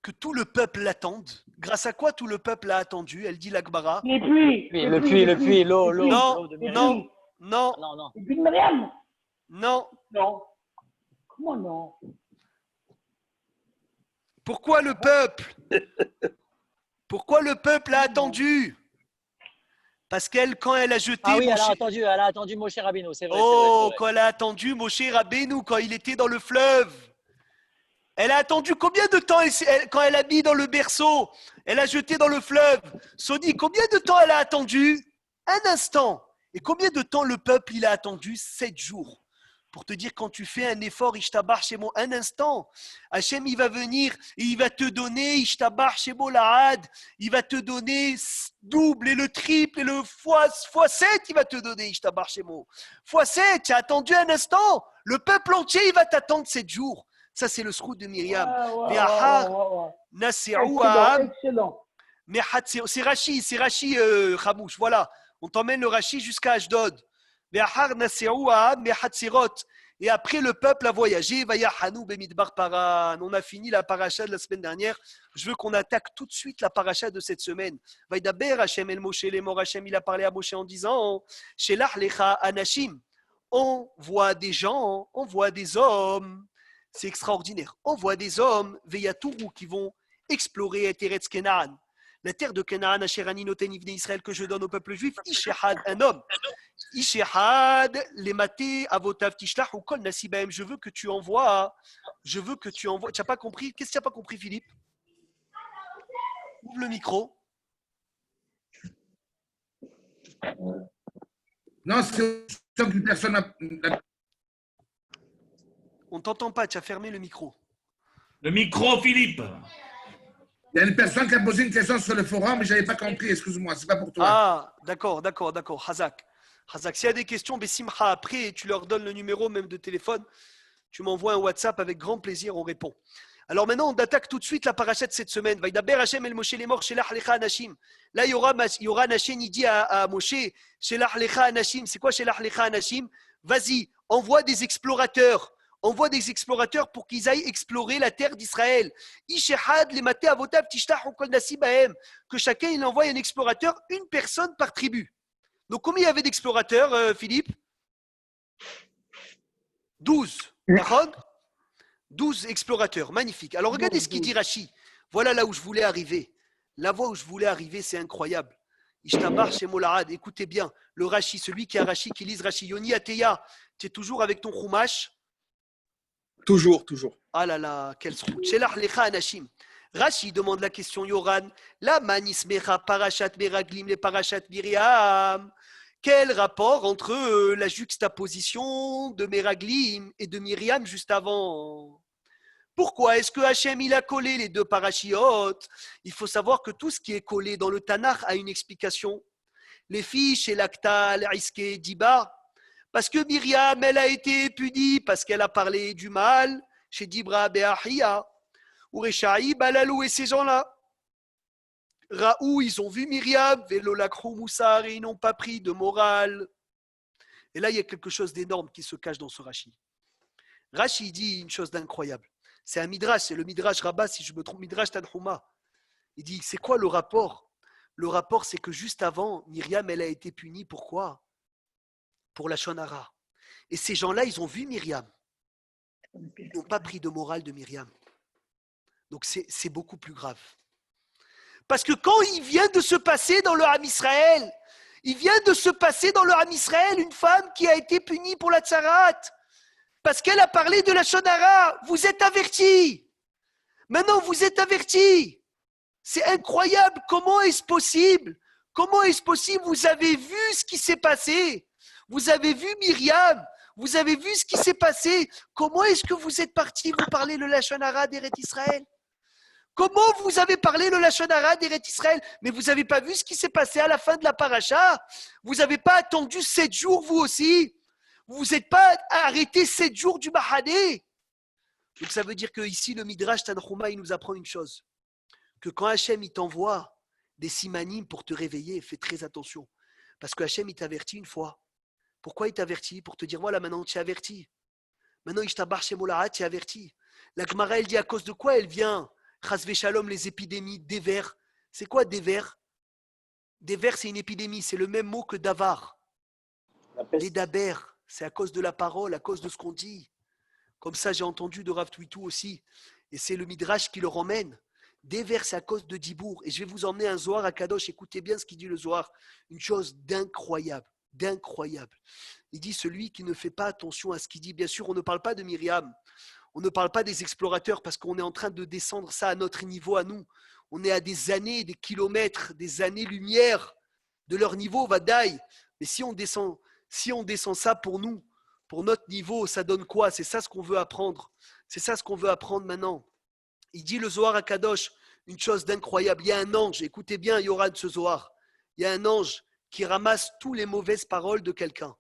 que tout le peuple l'attende? Grâce à quoi tout le peuple l'a attendu? Elle dit l'Akbara. Les puits. Le puits, l'eau de Myriam. Non. Les puits de Myriam. Non. Non. Comment non? Pourquoi le peuple a attendu? Parce qu'elle, quand elle a jeté Ah oui, Moshe... elle a attendu Moshe Rabbeinu, c'est vrai. Oh, c'est vrai. quand elle a attendu Moshe Rabbeinu, quand il était dans le fleuve. Elle a attendu combien de temps quand elle a mis dans le berceau? Elle a jeté dans le fleuve. Sony, combien de temps elle a attendu? Un instant. Et combien de temps le peuple il a attendu? 7 jours. Pour te dire, quand tu fais un effort, Ishtabar Shemo, un instant, Hachem, il va venir et il va te donner, Ishtabar Shemo Lahad, il va te donner double et le triple et le fois 7, il va te donner, Ishtabar Shemo. Fois 7, tu as attendu un instant, le peuple entier, il va t'attendre 7 jours. Ça, c'est le srout de Myriam. Excellent. C'est Rashi, Khamouche, voilà. On t'emmène le Rashi jusqu'à Ashdod. Et Et après, le peuple a voyagé. Vayahanou bemidbar paran. On a fini la paracha de la semaine dernière. Je veux qu'on attaque tout de suite la paracha de cette semaine. Vaidaber Hashem el Moshe lemor. Hashem, il a parlé à Moshe en disant Shelach lecha anashim. On voit des gens, on voit des hommes. C'est extraordinaire. On voit des hommes, Veyatourou, qui vont explorer Eretz Kenaan. La terre de Canaan, Asherani Noten Ivne Israël, que je donne au peuple juif, Ishehad, un homme. Ishehad, les maté, avotav tishlach, ou kol nasibaem. Je veux que tu envoies. Tu n'as pas compris? Qu'est-ce que tu n'as pas compris, Philippe? Ouvre le micro. Non, c'est qu'une personne a... On ne t'entend pas, tu as fermé le micro. Le micro, Philippe. Il y a une personne qui a posé une question sur le forum, mais je n'avais pas compris, excuse-moi, c'est pas pour toi. Ah, d'accord. Hazak, s'il y a des questions, Bessimcha, après, tu leur donnes le numéro même de téléphone, tu m'envoies un WhatsApp, avec grand plaisir, on répond. Alors maintenant, on attaque tout de suite la paracha de cette semaine. Vaidaber Hashem el Moshe lemor, shelach lecha anashim. Là, il y aura Hashem, il dit à Moshe, shelach lecha anashim. C'est quoi shelach lecha anashim? Vas-y, envoie des explorateurs. Envoie des explorateurs pour qu'ils aillent explorer la terre d'Israël. Ishehad les maté avotav tishtach kol nasibaem. Que chacun il envoie un explorateur, une personne par tribu. Donc combien il y avait d'explorateurs, Philippe? 12. D'accord? 12 explorateurs, magnifique. Alors regardez ce qu'il dit Rashi. Voilà là où je voulais arriver. La voie où je voulais arriver, c'est incroyable. Ishtabar chez Molahad, écoutez bien. Le Rashi, celui qui a Rashi, qui lise Rashi. Yoni Ateya, tu es toujours avec ton chumash? Toujours. Ah là là, quelle sroute. Shelach lecha anashim. Rashi demande la question, Yoran. La manismecha parashat meraglim les parashat Miriam. Quel rapport entre la juxtaposition de Meraglim et de Myriam juste avant? Pourquoi est-ce que Hachem il a collé les deux parachiotes? Il faut savoir que tout ce qui est collé dans le Tanakh a une explication. Les filles chez Laktal, Iske, Diba. Parce que Myriam, elle a été punie parce qu'elle a parlé du mal chez Dibra Be'ahia. Ou Rechaï, Balalou et ces gens-là. Raoult, ils ont vu Myriam, Vélo Lakrou Moussar, et ils n'ont pas pris de morale. Et là, il y a quelque chose d'énorme qui se cache dans ce Rashi. Rashi dit une chose d'incroyable. C'est un Midrash, c'est le Midrash Rabbah, si je me trompe, Midrash Tanhuma. Il dit, c'est quoi le rapport? Le rapport, c'est que juste avant, Myriam, elle a été punie. Pourquoi? Pour la Shonara. Et ces gens-là, ils ont vu Myriam. Ils n'ont pas pris de morale de Myriam. Donc c'est beaucoup plus grave. Parce que quand il vient de se passer dans le Ham Israël, une femme qui a été punie pour la tsarat, parce qu'elle a parlé de la Shonara, vous êtes avertis. Maintenant, vous êtes avertis. C'est incroyable. Comment est-ce possible? Vous avez vu ce qui s'est passé. Vous avez vu Myriam. Vous avez vu ce qui s'est passé. Comment est-ce que vous êtes partis vous parler le Lashon Hara d'Eret Israël? Comment vous avez parlé le Lashon Hara d'Eret Israël? Mais vous n'avez pas vu ce qui s'est passé à la fin de la paracha? Vous n'avez pas attendu 7 jours, vous aussi? Vous n'êtes pas arrêté 7 jours du Mahadé? Donc ça veut dire que ici le Midrash Tanhuma, il nous apprend une chose. Que quand Hachem, il t'envoie des simanim pour te réveiller, fais très attention. Parce que Hachem, il t'avertit une fois. Pourquoi il t'avertit? Pour te dire, voilà, maintenant, tu es averti. Maintenant, Ishtabar Shemolahat, tu es averti. La Gemara, elle dit, à cause de quoi elle vient? Chasvé Shalom, les épidémies, des vers. C'est quoi des vers? Des vers, c'est une épidémie. C'est le même mot que davar. Les daber, c'est à cause de la parole, à cause de ce qu'on dit. Comme ça, j'ai entendu de Rav Twitou aussi. Et c'est le Midrash qui le ramène. Des vers, c'est à cause de Dibour. Et je vais vous emmener un Zohar à Kadosh. Écoutez bien ce qu'il dit le Zohar. Une chose d'incroyable. Il dit, celui qui ne fait pas attention à ce qu'il dit. Bien sûr, on ne parle pas de Myriam. On ne parle pas des explorateurs parce qu'on est en train de descendre ça à notre niveau, à nous. On est à des années, des kilomètres, des années-lumière de leur niveau, Vadaï. Mais si on descend ça pour nous, pour notre niveau, ça donne quoi? C'est ça ce qu'on veut apprendre. C'est ça ce qu'on veut apprendre maintenant. Il dit le Zohar à Kadosh, une chose d'incroyable. Il y a un ange, écoutez bien, Yoran, ce Zohar. Il y a un ange qui ramasse toutes les mauvaises paroles de quelqu'un.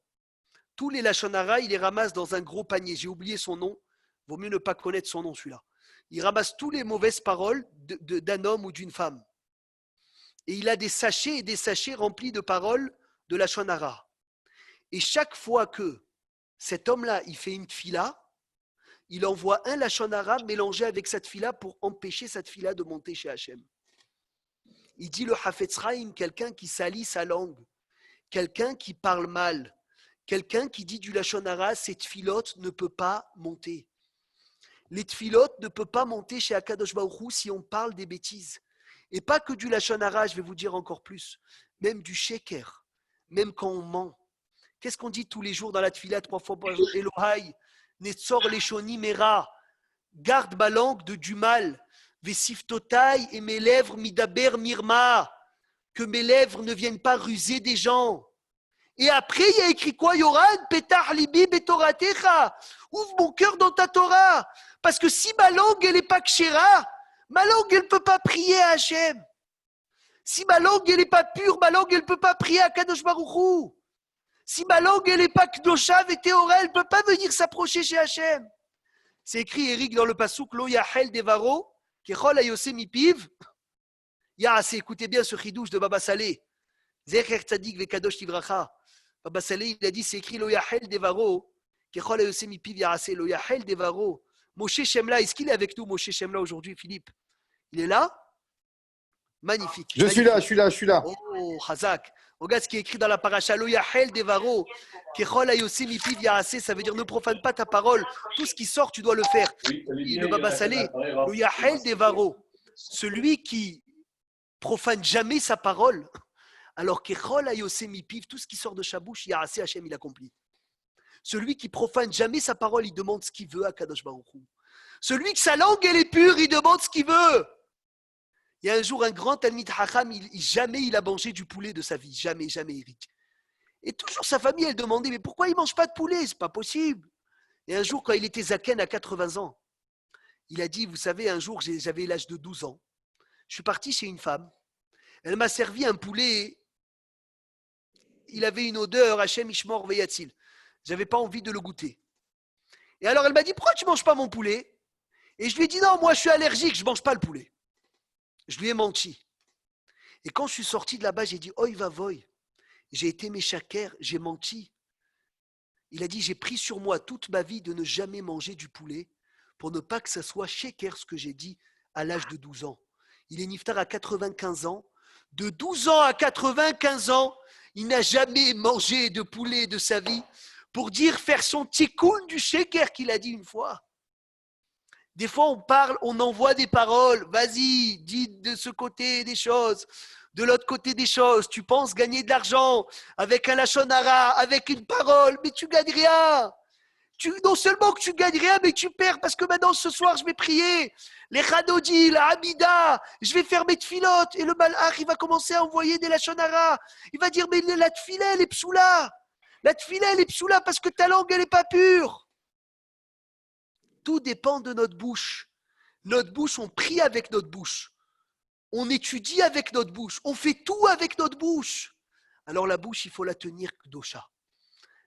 Tous les Lashon Hara, il les ramasse dans un gros panier. J'ai oublié son nom. Vaut mieux ne pas connaître son nom, celui-là. Il ramasse toutes les mauvaises paroles d'un homme ou d'une femme. Et il a des sachets et des sachets remplis de paroles de Lashon Hara. Et chaque fois que cet homme-là, il fait une tfila, il envoie un lachon hara mélangé avec cette tfila pour empêcher cette tfila de monter chez Hachem. Il dit le Hafetz Chaim, quelqu'un qui salit sa langue, quelqu'un qui parle mal, quelqu'un qui dit du lachon hara, cette tfilote ne peut pas monter. Les tfilotes ne peuvent pas monter chez Akadosh Baruch Hu si on parle des bêtises. Et pas que du lachon hara, je vais vous dire encore plus, même du sheker, même quand on ment. Qu'est-ce qu'on dit tous les jours dans la tfila 3 fois par jour? Elohai, Netzor Leshoni Mera, garde ma langue de du mal. Vesiftotai et mes lèvres midaber mirma, que mes lèvres ne viennent pas ruser des gens. Et après, il y a écrit quoi? Yoran, petah libi betoratecha, ouvre mon cœur dans ta Torah. Parce que si ma langue, elle n'est pas kshera, ma langue, elle ne peut pas prier à Hachem. Si ma langue, elle n'est pas pure, ma langue, elle ne peut pas prier à Kadosh Baruch Hu. Si ma langue, elle n'est pas Kdosha et Théora, elle ne peut pas venir s'approcher chez Hachem. C'est écrit, Eric, dans le pasouk, Lo Yahel Devaro, Kechol Ayose Mipiv. Yaase, écoutez bien ce chidouche de Baba Saleh. Zecher Tzadik Vekadosh Tivracha. Baba Saleh, il a dit, c'est écrit, Lo Yahel Devaro, Kechol Ayose Mipiv Yaase, Lo Yahel Devaro. Moshe Shemla, est-ce qu'il est avec nous, Moshe Shemla, aujourd'hui, Philippe? Il est là? Magnifique. Je suis là. Oh, Hazak. Regarde ce qui est écrit dans la paracha. Lo Yahel Devaro. Kechol Ayose Mipiv Yaase. Ça veut dire ne profane pas ta parole. Tout ce qui sort, tu dois le faire. Et le Baba Saleh. Lo Yahel Devaro. Celui qui profane jamais sa parole. Alors Kechol Ayose Mipiv. Tout ce qui sort de sa bouche, Yaase Hachem, il accomplit. Celui qui profane jamais sa parole, il demande ce qu'il veut à Kadosh Baruch Hu. Celui que sa langue elle est pure, il demande ce qu'il veut. Il y a un jour un grand Talmid Chacham, jamais il a mangé du poulet de sa vie, jamais, Eric. Et toujours sa famille, elle demandait, mais pourquoi il ne mange pas de poulet? C'est pas possible. Et un jour, quand il était zaken à 80 ans, il a dit, vous savez, un jour, j'avais l'âge de 12 ans, je suis parti chez une femme, elle m'a servi un poulet, il avait une odeur, Hachem Ishmor Veyatzil. Je n'avais pas envie de le goûter. Et alors elle m'a dit, pourquoi tu ne manges pas mon poulet? Et je lui ai dit, non, moi je suis allergique, je ne mange pas le poulet. Je lui ai menti. Et quand je suis sorti de là-bas, j'ai dit, oi va voy. J'ai été méchaker, j'ai menti. Il a dit, j'ai pris sur moi toute ma vie de ne jamais manger du poulet pour ne pas que ça soit shaker ce que j'ai dit à l'âge de 12 ans. Il est niftar à 95 ans. De 12 ans à 95 ans, il n'a jamais mangé de poulet de sa vie pour dire faire son tikkun du shaker qu'il a dit une fois. Des fois, on parle, on envoie des paroles. Vas-y, dis de ce côté des choses, de l'autre côté des choses. Tu penses gagner de l'argent avec un lachon hara, avec une parole, mais tu gagnes rien. Non seulement que tu gagnes rien, mais tu perds parce que maintenant, ce soir, je vais prier. Les Hanodi, la Hamida, je vais faire mes tfilotes. Et le malach, il va commencer à envoyer des lachon hara. Il va dire, mais la tfila, elle est psoula. La tfila, elle est psoula parce que ta langue, elle n'est pas pure. Tout dépend de notre bouche. Notre bouche, on prie avec notre bouche. On étudie avec notre bouche. On fait tout avec notre bouche. Alors la bouche, il faut la tenir dosha.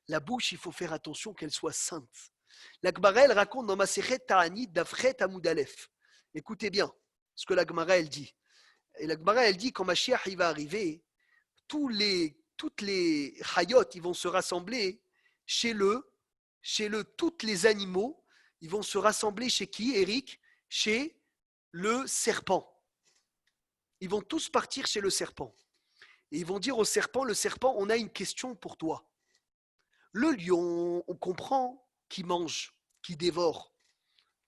La bouche, il faut faire attention qu'elle soit sainte. La Gemara, elle raconte dans Masechet Ta'anit d'Afret Amud Aleph. Écoutez bien ce que la Gemara, elle dit. Et la Gemara, elle dit quand Mashiach il va arriver, toutes les chayot, ils vont se rassembler chez toutes les animaux. Ils vont se rassembler chez qui, Eric? Chez le serpent. Ils vont tous partir chez le serpent. Et ils vont dire au serpent, le serpent, on a une question pour toi. Le lion, on comprend qu'il mange, qu'il dévore.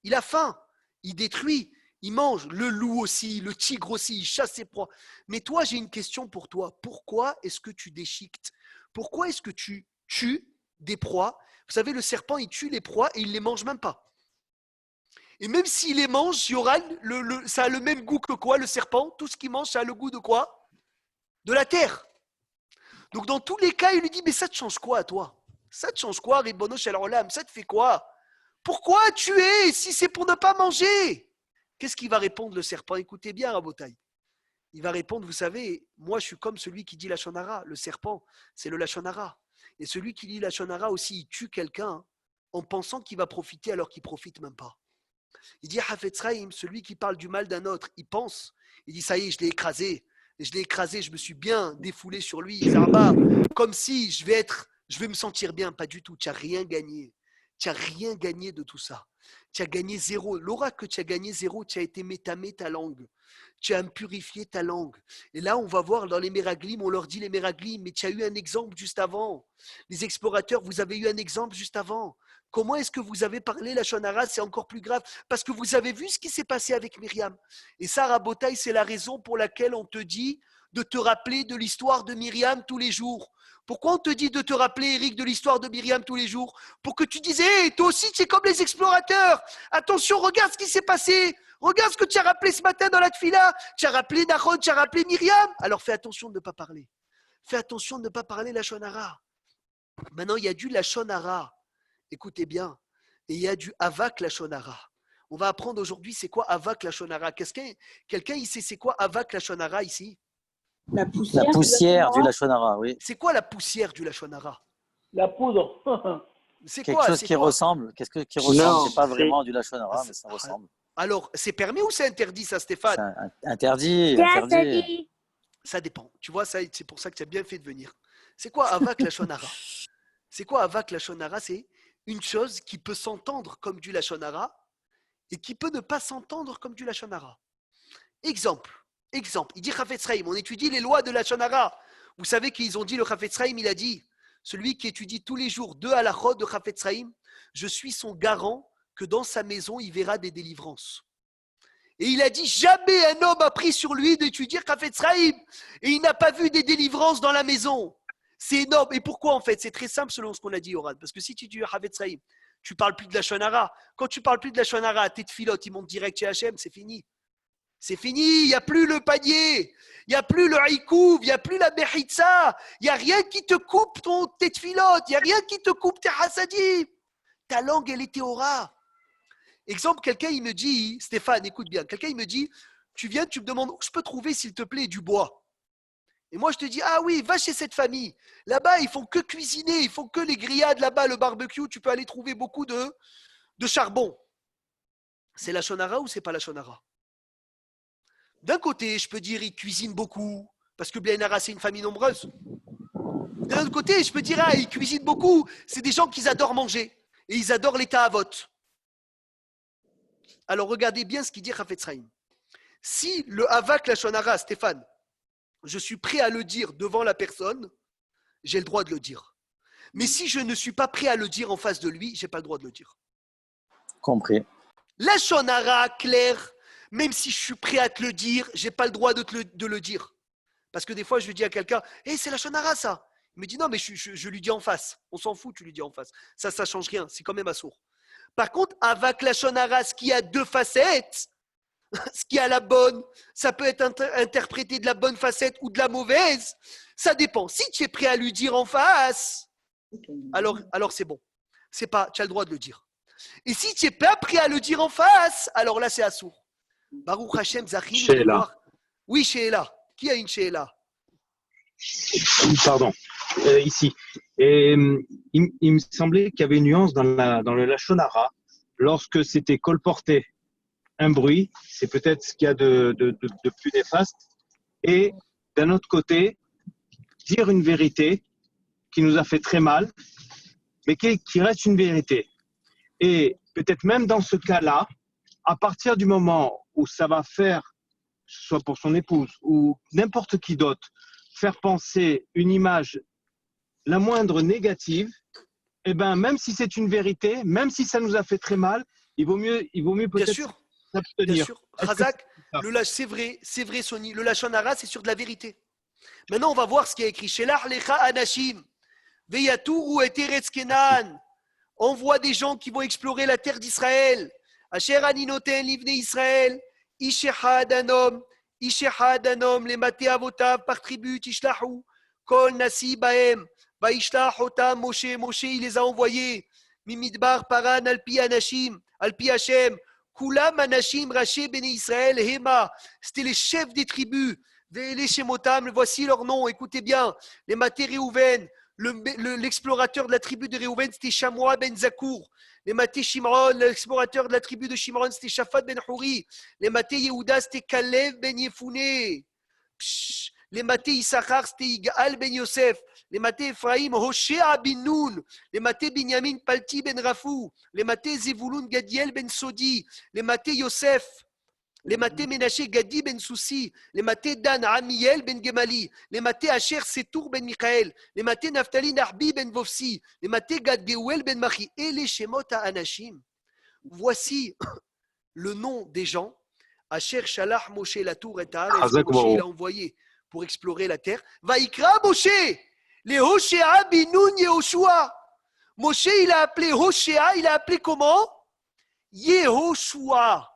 Il a faim, il détruit, il mange. Le loup aussi, le tigre aussi, il chasse ses proies. Mais toi, j'ai une question pour toi. Pourquoi est-ce que tu déchiquetes? Pourquoi est-ce que tu tues des proies? Vous savez, le serpent, il tue les proies et il ne les mange même pas. Et même s'il les mange, Yoran, ça a le même goût que quoi, le serpent? Tout ce qu'il mange, ça a le goût de quoi? De la terre. Donc, dans tous les cas, il lui dit, mais ça te change quoi à toi? Ça te change quoi, Ribono Shel Olam? Ça te fait quoi? Pourquoi tuer si c'est pour ne pas manger? Qu'est-ce qu'il va répondre, le serpent? Écoutez bien, Rabotai. Il va répondre, vous savez, moi, je suis comme celui qui dit lachon hara. Le serpent, c'est le lachon hara. Et celui qui dit lachon hara aussi, il tue quelqu'un en pensant qu'il va profiter alors qu'il ne profite même pas. Il dit Hafetz Chaim, celui qui parle du mal d'un autre, il pense, il dit ça y est, je l'ai écrasé, je me suis bien défoulé sur lui, Zarba, comme si je vais être Je vais me sentir bien, pas du tout. Tu n'as rien gagné. Tu n'as rien gagné de tout ça. Tu as gagné zéro. L'aura que tu as gagné zéro, tu as été métamé ta langue. Tu as purifié ta langue. Et là, on va voir dans les Méraglim, on leur dit les Méraglim, mais tu as eu un exemple juste avant. Les explorateurs, vous avez eu un exemple juste avant. Comment est-ce que vous avez parlé la Shonara? C'est encore plus grave. Parce que vous avez vu ce qui s'est passé avec Myriam. Et ça, Rabotaï, c'est la raison pour laquelle on te dit de te rappeler de l'histoire de Myriam tous les jours. Pourquoi on te dit de te rappeler, Eric, de l'histoire de Myriam tous les jours? Pour que tu dises, hey, toi aussi, tu es comme les explorateurs. Attention, regarde ce qui s'est passé. Regarde ce que tu as rappelé ce matin dans la tfila. Tu as rappelé Nahon, tu as rappelé Myriam. Alors fais attention de ne pas parler. Fais attention de ne pas parler la Shonara. Maintenant, il y a du la Shonara. Écoutez bien. Et il y a du Avak la Shonara. On va apprendre aujourd'hui c'est quoi Avak la Shonara. Quelqu'un il sait c'est quoi Avak la Shonara ici? La La poussière du Lachonara, oui. C'est quoi la poussière du Lachonara? La poudre. C'est Quelque quoi? chose C'est qui quoi? ressemble. Qu'est-ce qui ressemble? Non, C'est pas c'est- vraiment du Lachonara, mais ça ressemble. Alors, c'est permis ou c'est interdit ça, Stéphane? C'est interdit, Tiens, interdit. Sadi. Ça dépend. Tu vois, ça, c'est pour ça que tu as bien fait de venir. C'est quoi Avak la Shonara? C'est quoi Avak la Shonara? C'est une chose qui peut s'entendre comme du Lachonara et qui peut ne pas s'entendre comme du Lachonara. Exemple. Il dit Chafetz Chaim, on étudie les lois de Lachonara. Vous savez qu'ils ont dit, le Chafetz Chaim, il a dit, celui qui étudie tous les jours deux halachot de Chafetz Chaim, je suis son garant que dans sa maison, il verra des délivrances. Et il a dit, jamais un homme a pris sur lui d'étudier Chafetz Chaim et il n'a pas vu des délivrances dans la maison. C'est énorme. Et pourquoi en fait? C'est très simple selon ce qu'on a dit, Yoran. Parce que si tu étudies Chafetz Chaim, tu parles plus de la Shonara. Quand tu parles plus de la Shonara, tes tfilotes, ils montent direct chez Hachem, c'est fini. C'est fini, il n'y a plus le panier, il n'y a plus le haïkouv, il n'y a plus la mechitza, il n'y a rien qui te coupe tes tfilotes, il n'y a rien qui te coupe tes hasadim. Ta langue, elle est théora. Exemple, quelqu'un, il me dit, Stéphane, écoute bien, quelqu'un, il me dit, tu viens, tu me demandes où je peux trouver, s'il te plaît, du bois. Et moi, je te dis, ah oui, va chez cette famille. Là-bas, ils font que cuisiner, ils font que les grillades, là-bas, le barbecue, tu peux aller trouver beaucoup de charbon. C'est la Shonara ou c'est pas la Shonara? D'un côté, je peux dire ils cuisinent beaucoup, parce que Blainara, c'est une famille nombreuse. D'un autre côté, je peux dire ils cuisinent beaucoup, c'est des gens qui adorent manger, et ils adorent l'état à vote. Alors regardez bien ce qu'il dit Chafetz Chaim. Si le Havak Lachonara, Stéphane, je suis prêt à le dire devant la personne, j'ai le droit de le dire. Mais si je ne suis pas prêt à le dire en face de lui, je n'ai pas le droit de le dire. Compris. Lachonara, clair, même si je suis prêt à te le dire, je n'ai pas le droit de le dire. Parce que des fois, je lui dis à quelqu'un, hey, c'est la Shonara, ça. Il me dit, non, mais je lui dis en face. On s'en fout, tu lui dis en face. Ça ne change rien, c'est quand même assourd. Par contre, avec la Shonara, ce qui a deux facettes, ce qui a la bonne, ça peut être interprété de la bonne facette ou de la mauvaise. Ça dépend. Si tu es prêt à lui dire en face, alors c'est bon. C'est pas, tu as le droit de le dire. Et si tu n'es pas prêt à le dire en face, alors là, c'est assourd. Baruch Hashem Zachim. Sheila. Oui, Sheila. Qui a une Sheila? Pardon, ici. Et, il me semblait qu'il y avait une nuance dans le Lachonara. Lorsque c'était colporté un bruit, c'est peut-être ce qu'il y a de plus néfaste. Et d'un autre côté, dire une vérité qui nous a fait très mal, mais qui reste une vérité. Et peut-être même dans ce cas-là, à partir du moment où ça va faire, que ce soit pour son épouse ou n'importe qui d'autre, faire penser une image la moindre négative, eh ben, même si c'est une vérité, même si ça nous a fait très mal, il vaut mieux peut-être s'abstenir. Bien sûr. Razak, c'est vrai, Sony. Le Lachonara, c'est sur de la vérité. Maintenant, on va voir ce qui est écrit. Shelach lecha anashim, veyaturu et eretz Kenan. On voit des gens qui vont explorer la terre d'Israël. Asher aninoten livne Israël, ishechad anom, les maté avotav par tribu, tishlahu, kol nasi baem, vaishlach otam Moshe, il les a envoyés. Mimidbar paran alpi anashim, alpi Hashem, kulam anashim raché béni Israël, hema. C'était les chefs des tribus. Les shemotam, voici leur nom, écoutez bien. Les maté Réhouven, l'explorateur de la tribu de Réhouven, c'était Shamoua ben Zakour. Les maté Shimron, l'explorateur de la tribu de Shimron, c'était Shaphat ben Houri. Les maté Yehuda, c'était Kalev ben Yefouné. Les maté Issachar, c'était Igal ben Yosef. les matés Ephraim, Hoshea bin Nun, les matés Binyamin, Palti ben Rafou, les matés Zevulun, Gadiel ben Sodi, les matés Yosef, les matés Ménaché, Gadi ben Soussi, les matés Dan, Amiel ben Gemali, les matés Asher, Setour ben Michael, les matés Naftali, Narbi ben Vofsi, les matés Gad Geuel ben Machi, et les Shemot à Anashim. Voici le nom des gens. Asher Shalach Moshe la tour et Ta'ar, est-ce que Moshe il a envoyé pour explorer la terre? Vaikra Moshe, les Hoshea Binoun Yehoshua. Moshe il a appelé Hoshea, il a appelé comment? Yehoshua.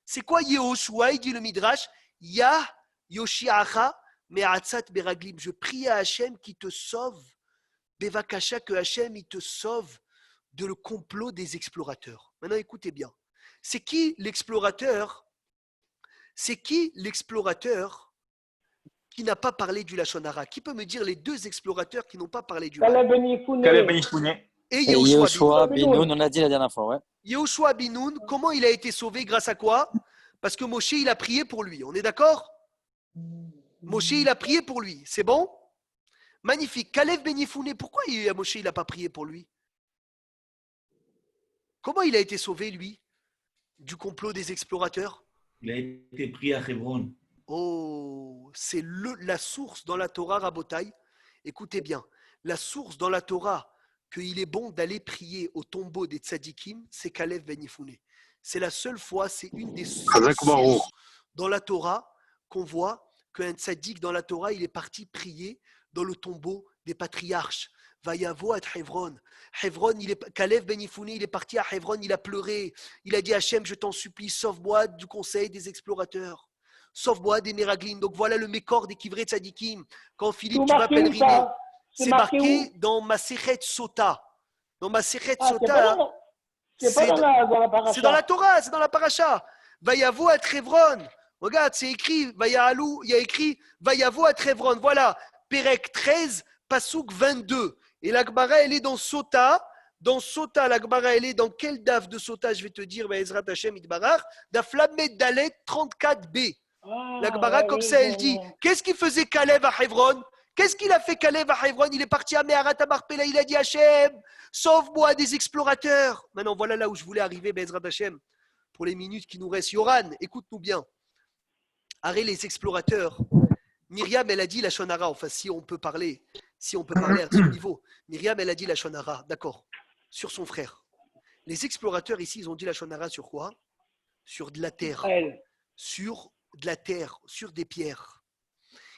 C'est quoi Yehoshua? Il dit le Midrash, Ya Yoshiacha Me'atzat Beraglim. Je prie à Hachem qui te sauve, Bevakasha, que Hachem il te sauve de le complot des explorateurs. Maintenant écoutez bien. C'est qui l'explorateur? C'est qui l'explorateur qui n'a pas parlé du Lachon Hara? Qui peut me dire les deux explorateurs qui n'ont pas parlé du Caleb mal? Ben Yefouné. Et Yehoshua Binoun, on l'a dit la dernière fois, ouais. Yehoshua Binoun, comment il a été sauvé? Grâce à quoi? Parce que Moshe, il a prié pour lui. On est d'accord? Moshe, il a prié pour lui. C'est bon? Magnifique. Caleb Ben Yefouné, pourquoi Moshe, il n'a pas prié pour lui? Comment il a été sauvé, lui, du complot des explorateurs? Il a été pris à Hebron. Oh, c'est la source dans la Torah, Rabotai. Écoutez bien, la source dans la Torah qu'il est bon d'aller prier au tombeau des tzadikim, c'est Caleb Ben Yefouné. C'est la seule fois, c'est une des sources dans la Torah qu'on voit qu'un tzadik dans la Torah, il est parti prier dans le tombeau des patriarches. Vayavo à Hebron. Hebron, Caleb Ben Yefouné, il est parti à Hebron, il a pleuré. Il a dit Hachem, je t'en supplie, sauve-moi du conseil des explorateurs. Sauve-moi des Meraglim. Donc voilà le mécor des Kivrei Tzadikim. Quand Philippe, tu vas pèleriner. C'est marqué dans Masechet Sota. Dans Masechet Sota, c'est dans la Torah, c'est dans la paracha. Vayavo à Hebron. Regarde, c'est écrit, Vayalou, il y a écrit Vayavo à Hebron. Voilà, Perek 13, Pasuk 22. Et l'Agmara, elle est dans Sota. Dans Sota, l'Agmara, elle est dans quel daf de Sota? Je vais te dire, Ezrat Hashem Itbarach. Daf Lamed Dalet 34b. L'Agmara, comme ça, elle dit, qu'est-ce qu'il faisait Caleb à Hebron? Qu'est-ce qu'il a fait Caleb à Hebron? Il est parti à Meharat Marpella, il a dit Hachem, sauve-moi des explorateurs. Maintenant, voilà là où je voulais arriver, Ezrat Hashem, pour les minutes qui nous restent. Yoran, écoute-nous bien. Arrête les explorateurs. Myriam, elle a dit la Shonara, enfin, si on peut parler à ce niveau. Myriam, elle a dit la Shonara, d'accord, sur son frère. Les explorateurs ici, ils ont dit la Shonara sur quoi? Sur de la terre. Sur de la terre, sur des pierres.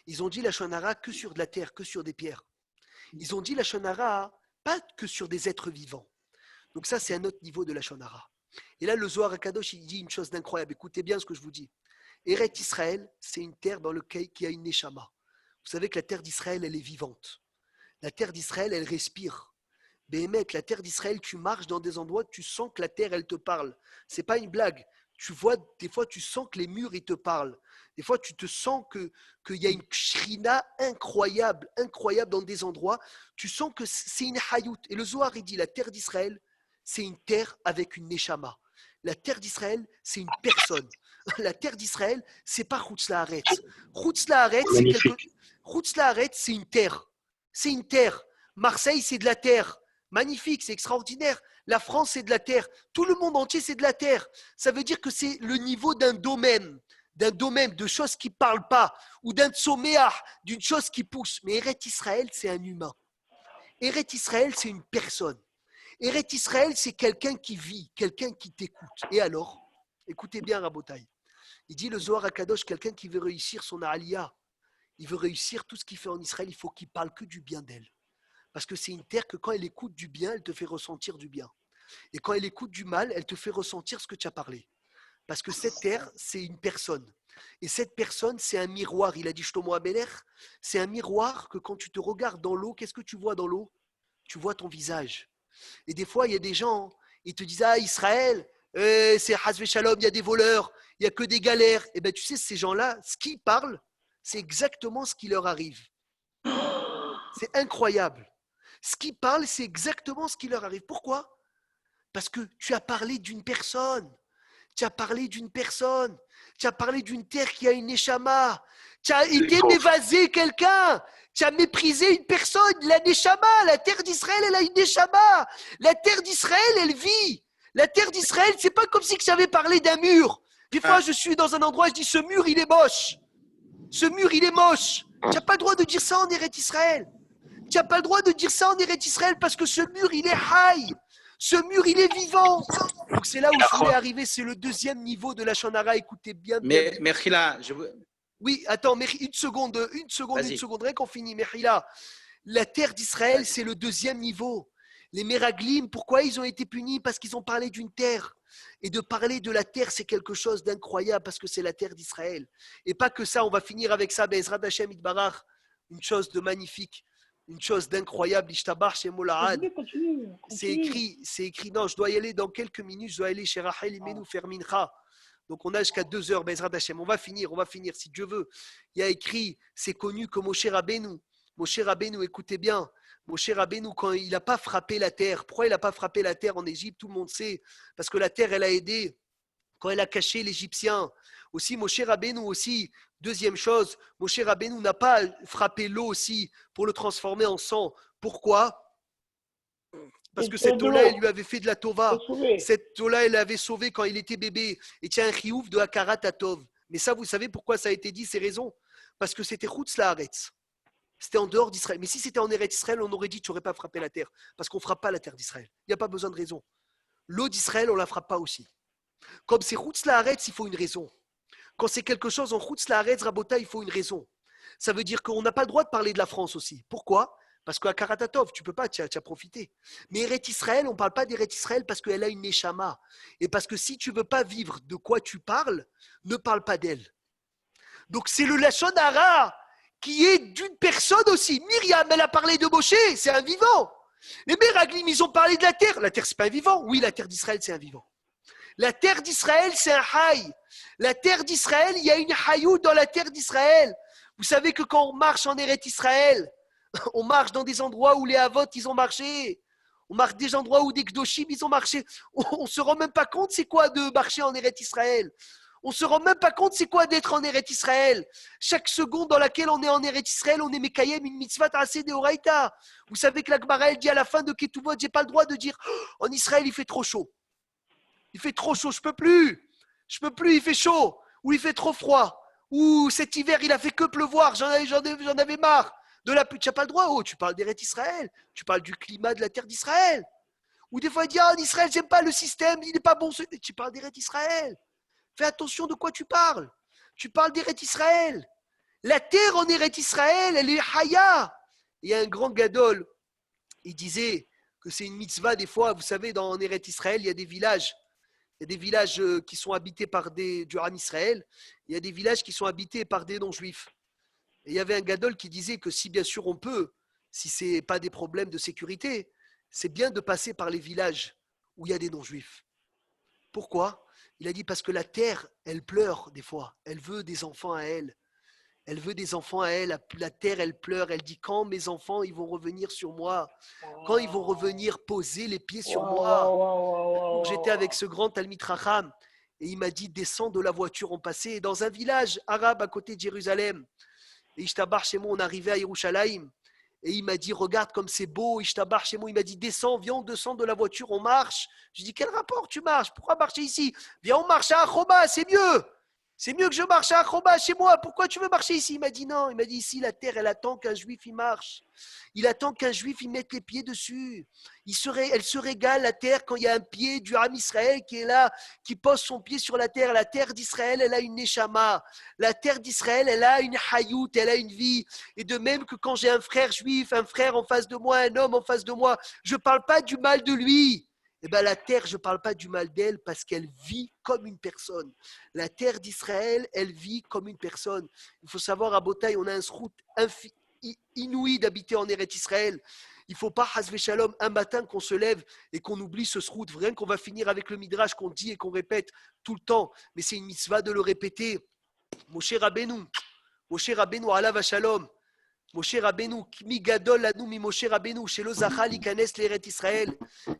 Ils ont dit la Shonara que sur de la terre, que sur des pierres. Ils ont dit la Shonara pas que sur des êtres vivants. Donc ça, c'est un autre niveau de la Shonara. Et là, le Zohar HaKadosh, il dit une chose d'incroyable. Écoutez bien ce que je vous dis. Eret Israël, c'est une terre dans laquelle il y a une Neshama. Vous savez que la terre d'Israël, elle est vivante. La terre d'Israël, elle respire. Mais mec, la terre d'Israël, tu marches dans des endroits, tu sens que la terre, elle te parle. C'est pas une blague. Tu vois, des fois, tu sens que les murs, ils te parlent. Des fois, tu te sens qu'il y a une shrina incroyable dans des endroits. Tu sens que c'est une hayout. Et le Zohar, il dit, la terre d'Israël, c'est une terre avec une neshama. La terre d'Israël, c'est une personne. La terre d'Israël, c'est pas Chutz La'aretz. Chutz La'aretz, c'est une terre. C'est une terre. Marseille, c'est de la terre. Magnifique, c'est extraordinaire. La France, c'est de la terre. Tout le monde entier, c'est de la terre. Ça veut dire que c'est le niveau d'un domaine de choses qui ne parlent pas, ou d'un tsoméah, d'une chose qui pousse. Mais Eret Israël, c'est un humain. Eret Israël, c'est une personne. Eret Israël, c'est quelqu'un qui vit, quelqu'un qui t'écoute. Et alors, écoutez bien Rabotai. Il dit le Zohar HaKadosh, quelqu'un qui veut réussir son aliyah, il veut réussir tout ce qu'il fait en Israël, il faut qu'il parle que du bien d'elle. Parce que c'est une terre que quand elle écoute du bien, elle te fait ressentir du bien. Et quand elle écoute du mal, elle te fait ressentir ce que tu as parlé. Parce que cette terre, c'est une personne. Et cette personne, c'est un miroir. Il a dit Shlomo HaMelech, c'est un miroir que quand tu te regardes dans l'eau, qu'est-ce que tu vois dans l'eau? Tu vois ton visage. Et des fois, il y a des gens, ils te disent « Ah, Israël, c'est Hasve Shalom, il y a des voleurs, il n'y a que des galères. » Et bien, tu sais, ces gens-là, ce qu'ils parlent, c'est exactement ce qui leur arrive. C'est incroyable. Ce qu'ils parlent, c'est exactement ce qui leur arrive. Pourquoi? Parce que tu as parlé d'une personne. Tu as parlé d'une personne. Tu as parlé d'une terre qui a une neshama. Tu as été mévasé quelqu'un. Tu as méprisé une personne, la Neshama. La terre d'Israël, elle a une Neshama. La terre d'Israël, elle vit. La terre d'Israël, c'est pas comme si j'avais parlé d'un mur. Des fois, je suis dans un endroit, je dis ce mur, il est moche. Ce mur, il est moche. Tu n'as pas le droit de dire ça en Eretz Israël. Tu n'as pas le droit de dire ça en Eretz Israël parce que ce mur, il est haï. Ce mur, il est vivant. Donc, c'est là où je voulais arriver. C'est le deuxième niveau de la Shonara. Écoutez bien. Mais Mechila, je veux. Oui, attends, une seconde, rien qu'on finit. Mechila, la terre d'Israël, c'est le deuxième niveau. Les Meraglim, pourquoi ils ont été punis? Parce qu'ils ont parlé d'une terre. Et de parler de la terre, c'est quelque chose d'incroyable parce que c'est la terre d'Israël. Et pas que ça, on va finir avec ça, Be'ezrat Hashem Itbarach, une chose de magnifique, une chose d'incroyable, Ishtabar chez Molahad. C'est écrit, non, je dois y aller dans quelques minutes, je dois aller chez Rachel Imenu faire Mincha. Donc on a jusqu'à 2 heures, Be'ezrat Hashem. On va finir, si Dieu veut. Il y a écrit, c'est connu comme Moshe Rabbeinu. Moshe Rabbeinu, écoutez bien. Moshe Rabbeinu, quand il n'a pas frappé la terre, pourquoi il n'a pas frappé la terre en Égypte? Tout le monde sait. Parce que la terre, elle a aidé quand elle a caché l'Égyptien. Aussi, Moshe Rabbeinu, aussi, deuxième chose, Moshe Rabbeinu n'a pas frappé l'eau aussi pour le transformer en sang. Pourquoi? Parce que cette eau-là, elle lui avait fait de la tova. Cette eau-là, elle l'avait sauvé quand il était bébé. Et tiens, un chiouf de Hakarat Atov. Mais ça, vous savez pourquoi ça a été dit, ces raisons? Parce que c'était Chutz Laaretz. C'était en dehors d'Israël. Mais si c'était en Eretz Israël, on aurait dit tu n'aurais pas frappé la terre. Parce qu'on ne frappe pas la terre d'Israël. Il n'y a pas besoin de raison. L'eau d'Israël, on ne la frappe pas aussi. Comme c'est Chutz Laaretz, il faut une raison. Quand c'est quelque chose en Chutz Laaretz, Rabota, il faut une raison. Ça veut dire qu'on n'a pas le droit de parler de la France aussi. Pourquoi? Parce qu'à Karatatov, tu ne peux pas, tu as profité. Mais Eretz Israël, on ne parle pas d'Eretz Israël parce qu'elle a une Neshama. Et parce que si tu ne veux pas vivre de quoi tu parles, ne parle pas d'elle. Donc c'est le Lachon Hara qui est d'une personne aussi. Myriam, elle a parlé de Moshe, c'est un vivant. Les Meraglim, ils ont parlé de la terre. La terre, c'est pas un vivant. Oui, la terre d'Israël, c'est un vivant. La terre d'Israël, c'est un haï. La terre d'Israël, il y a une haïou dans la terre d'Israël. Vous savez que quand on marche en Eretz Israël, on marche dans des endroits où les Havot, ils ont marché. On marche des endroits où des Kdoshim, ils ont marché. On ne se rend même pas compte c'est quoi de marcher en Eretz Israël. On ne se rend même pas compte c'est quoi d'être en Eretz Israël. Chaque seconde dans laquelle on est en Eretz Israël, on est Mekayem, une mitzvah assez de Horaïta. Vous savez que la Gemara, elle dit à la fin de Ketuvot, j'ai pas le droit de dire en Israël, il fait trop chaud. Il fait trop chaud, je peux plus, il fait chaud. Ou il fait trop froid. Ou cet hiver, il a fait que pleuvoir, j'en avais marre. De la pluie, tu n'as pas le droit. Oh, tu parles d'Eretz Israël, tu parles du climat de la terre d'Israël. Ou des fois, il dit, en Israël, j'aime pas le système, il n'est pas bon. Tu parles d'Eretz Israël. Fais attention de quoi tu parles. Tu parles d'Eretz Israël. La terre en Eretz Israël, elle est Haya. Il y a un grand gadol, il disait que c'est une mitzvah des fois, vous savez, dans Eretz Israël, il y a des villages. Il y a des villages qui sont habités par du Ham Israël. Il y a des villages qui sont habités par des non-juifs. Et il y avait un gadol qui disait que si bien sûr on peut, si ce n'est pas des problèmes de sécurité, c'est bien de passer par les villages où il y a des non-juifs. Pourquoi? Il a dit parce que la terre, elle pleure des fois. Elle veut des enfants à elle. Elle veut des enfants à elle. La terre, elle pleure. Elle dit quand mes enfants, ils vont revenir sur moi. Quand ils vont revenir poser les pieds sur moi. Donc j'étais avec ce grand Talmid Racham et il m'a dit descends de la voiture. On passait dans un village arabe à côté de Jérusalem. Et Ishtabar chez moi, on arrivait à Yerushalayim. Et il m'a dit, regarde comme c'est beau, Ishtabar chez moi. Il m'a dit, descends, viens, on descend de la voiture, on marche. Je dis, quel rapport tu marches? Pourquoi marcher ici? Viens, on marche à Achoba, c'est mieux. C'est mieux que je marche à Achoba chez moi. Pourquoi tu veux marcher ici? Il m'a dit, non. Il m'a dit, ici, la terre, elle attend qu'un juif y marche. Il attend qu'un juif y mette les pieds dessus. Elle se régale, la terre, quand il y a un pied du Ham Israël qui est là, qui pose son pied sur la terre. La terre d'Israël, elle a une neshama. La terre d'Israël, elle a une hayout, elle a une vie. Et de même que quand j'ai un frère juif, un frère en face de moi, un homme en face de moi, je ne parle pas du mal de lui. Eh bien, la terre, je ne parle pas du mal d'elle parce qu'elle vit comme une personne. La terre d'Israël, elle vit comme une personne. Il faut savoir, à Botaï, on a un srout inouï d'habiter en Eretz Israël. Il ne faut pas, hasvé shalom, un matin qu'on se lève et qu'on oublie ce srout. Rien qu'on va finir avec le midrash qu'on dit et qu'on répète tout le temps. Mais c'est une mitzvah de le répéter. Moshe Rabbeinu, alav shalom. Moshe Rabbeinu, mi gadol lanu mi Moshe Rabbeinu, chez le Zachal, ikanes l'Eretz Israël.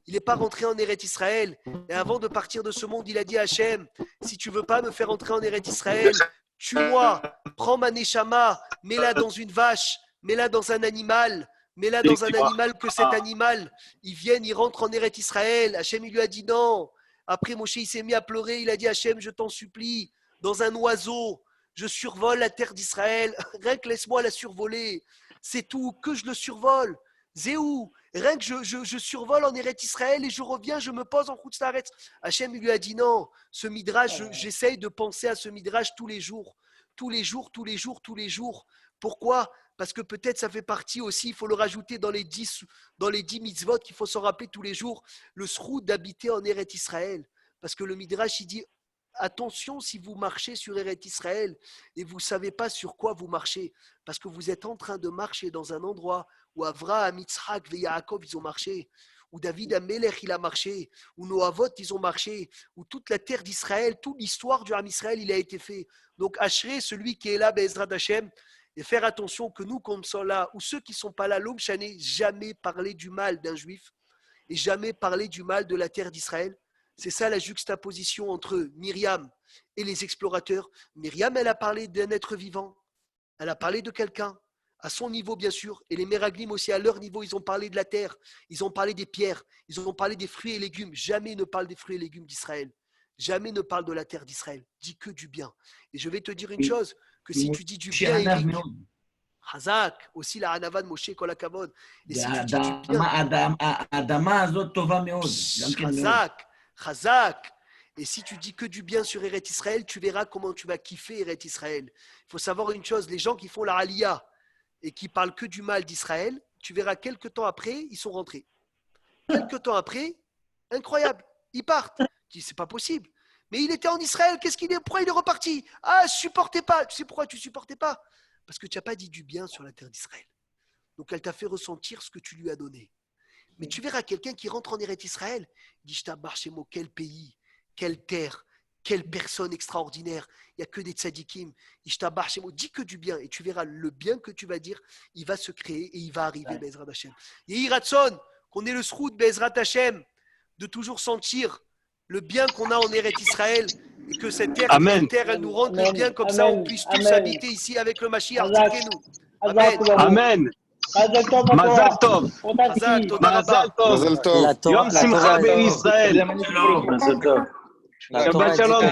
Il n'est pas rentré en Eretz Israël. Et avant de partir de ce monde, il a dit à Hachem, si tu ne veux pas me faire entrer en Eretz Israël, tue-moi, prends ma neshama, mets-la dans une vache, mets-la dans un animal, mets-la dans un animal que cet animal, il rentre en Eretz Israël. Hachem, il lui a dit non. Après, Moshe, il s'est mis à pleurer. Il a dit, Hachem, je t'en supplie, dans un oiseau, je survole la terre d'Israël. Rien que laisse-moi la survoler. C'est tout, que je le survole. Zéou, rien que je survole en Eretz Israël et je reviens, je me pose en Chutz Laaretz. Hachem, il lui a dit non. Ce midrash, j'essaye de penser à ce midrash tous les jours. Tous les jours, tous les jours, tous les jours. Pourquoi ? Parce que peut-être ça fait partie aussi, il faut le rajouter dans les 10 mitzvot qu'il faut s'en rappeler tous les jours, le sroud d'habiter en Eretz Israël. Parce que le midrash, il dit, attention si vous marchez sur Eretz Israël et vous ne savez pas sur quoi vous marchez. Parce que vous êtes en train de marcher dans un endroit où Avraham, Yitzhak et Yaakov, ils ont marché, où David Amelech, il a marché, où Noavot, ils ont marché, où toute la terre d'Israël, toute l'histoire du Ham Israël, il a été fait. Donc, Ashré, celui qui est là, Be'ezrat Hashem, et faire attention que nous, comme sommes là, ou ceux qui ne sont pas là, l'homme chané, jamais parler du mal d'un juif et jamais parler du mal de la terre d'Israël. C'est ça la juxtaposition entre Myriam et les explorateurs. Myriam, elle a parlé d'un être vivant, elle a parlé de quelqu'un, à son niveau bien sûr, et les Meraglim aussi à leur niveau, ils ont parlé de la terre, ils ont parlé des pierres, ils ont parlé des fruits et légumes. Jamais ne parle des fruits et légumes d'Israël. Jamais ne parle de la terre d'Israël. Dis que du bien. Et je vais te dire une chose, que si tu dis du bien, Eric, Hazak, aussi la Hanava de Moshe Kolakavod. Et si tu dis du bien, Hazak, Hazak. Et si tu dis que du bien sur Eretz Israël, tu verras comment tu vas kiffer Eretz Israël. Il faut savoir une chose, les gens qui font la Aliyah et qui parlent que du mal d'Israël, tu verras quelques temps après, ils sont rentrés. Quelques temps après, incroyable, ils partent. Tu dis, c'est pas possible. Mais il était en Israël, pourquoi il est reparti? Ah, je supportais pas. Tu sais pourquoi tu supportais pas? Parce que tu n'as pas dit du bien sur la terre d'Israël. Donc elle t'a fait ressentir ce que tu lui as donné. Mais tu verras quelqu'un qui rentre en Eretz Israël, il dit, je t'abarre chez moi, quel pays, quelle terre, quelle personne extraordinaire. Il n'y a que des tzadikim. Il t'abarre chez moi, dis que du bien. Et tu verras le bien que tu vas dire, il va se créer et il va arriver, Be'ezrat Hashem. Yehi Ratson, qu'on ait le sroud, Be'ezrat Hashem, de toujours sentir le bien qu'on a en Eretz Israël et que cette terre, elle nous rende le bien comme ça, on puisse tous habiter ici avec le Mashiach. Nous. Amen. Amen. Mazal Tov. Mazal Tov. Mazal Tov. Yom Simcha Be'Israël. Mazal Tov. Shabbat Shalom.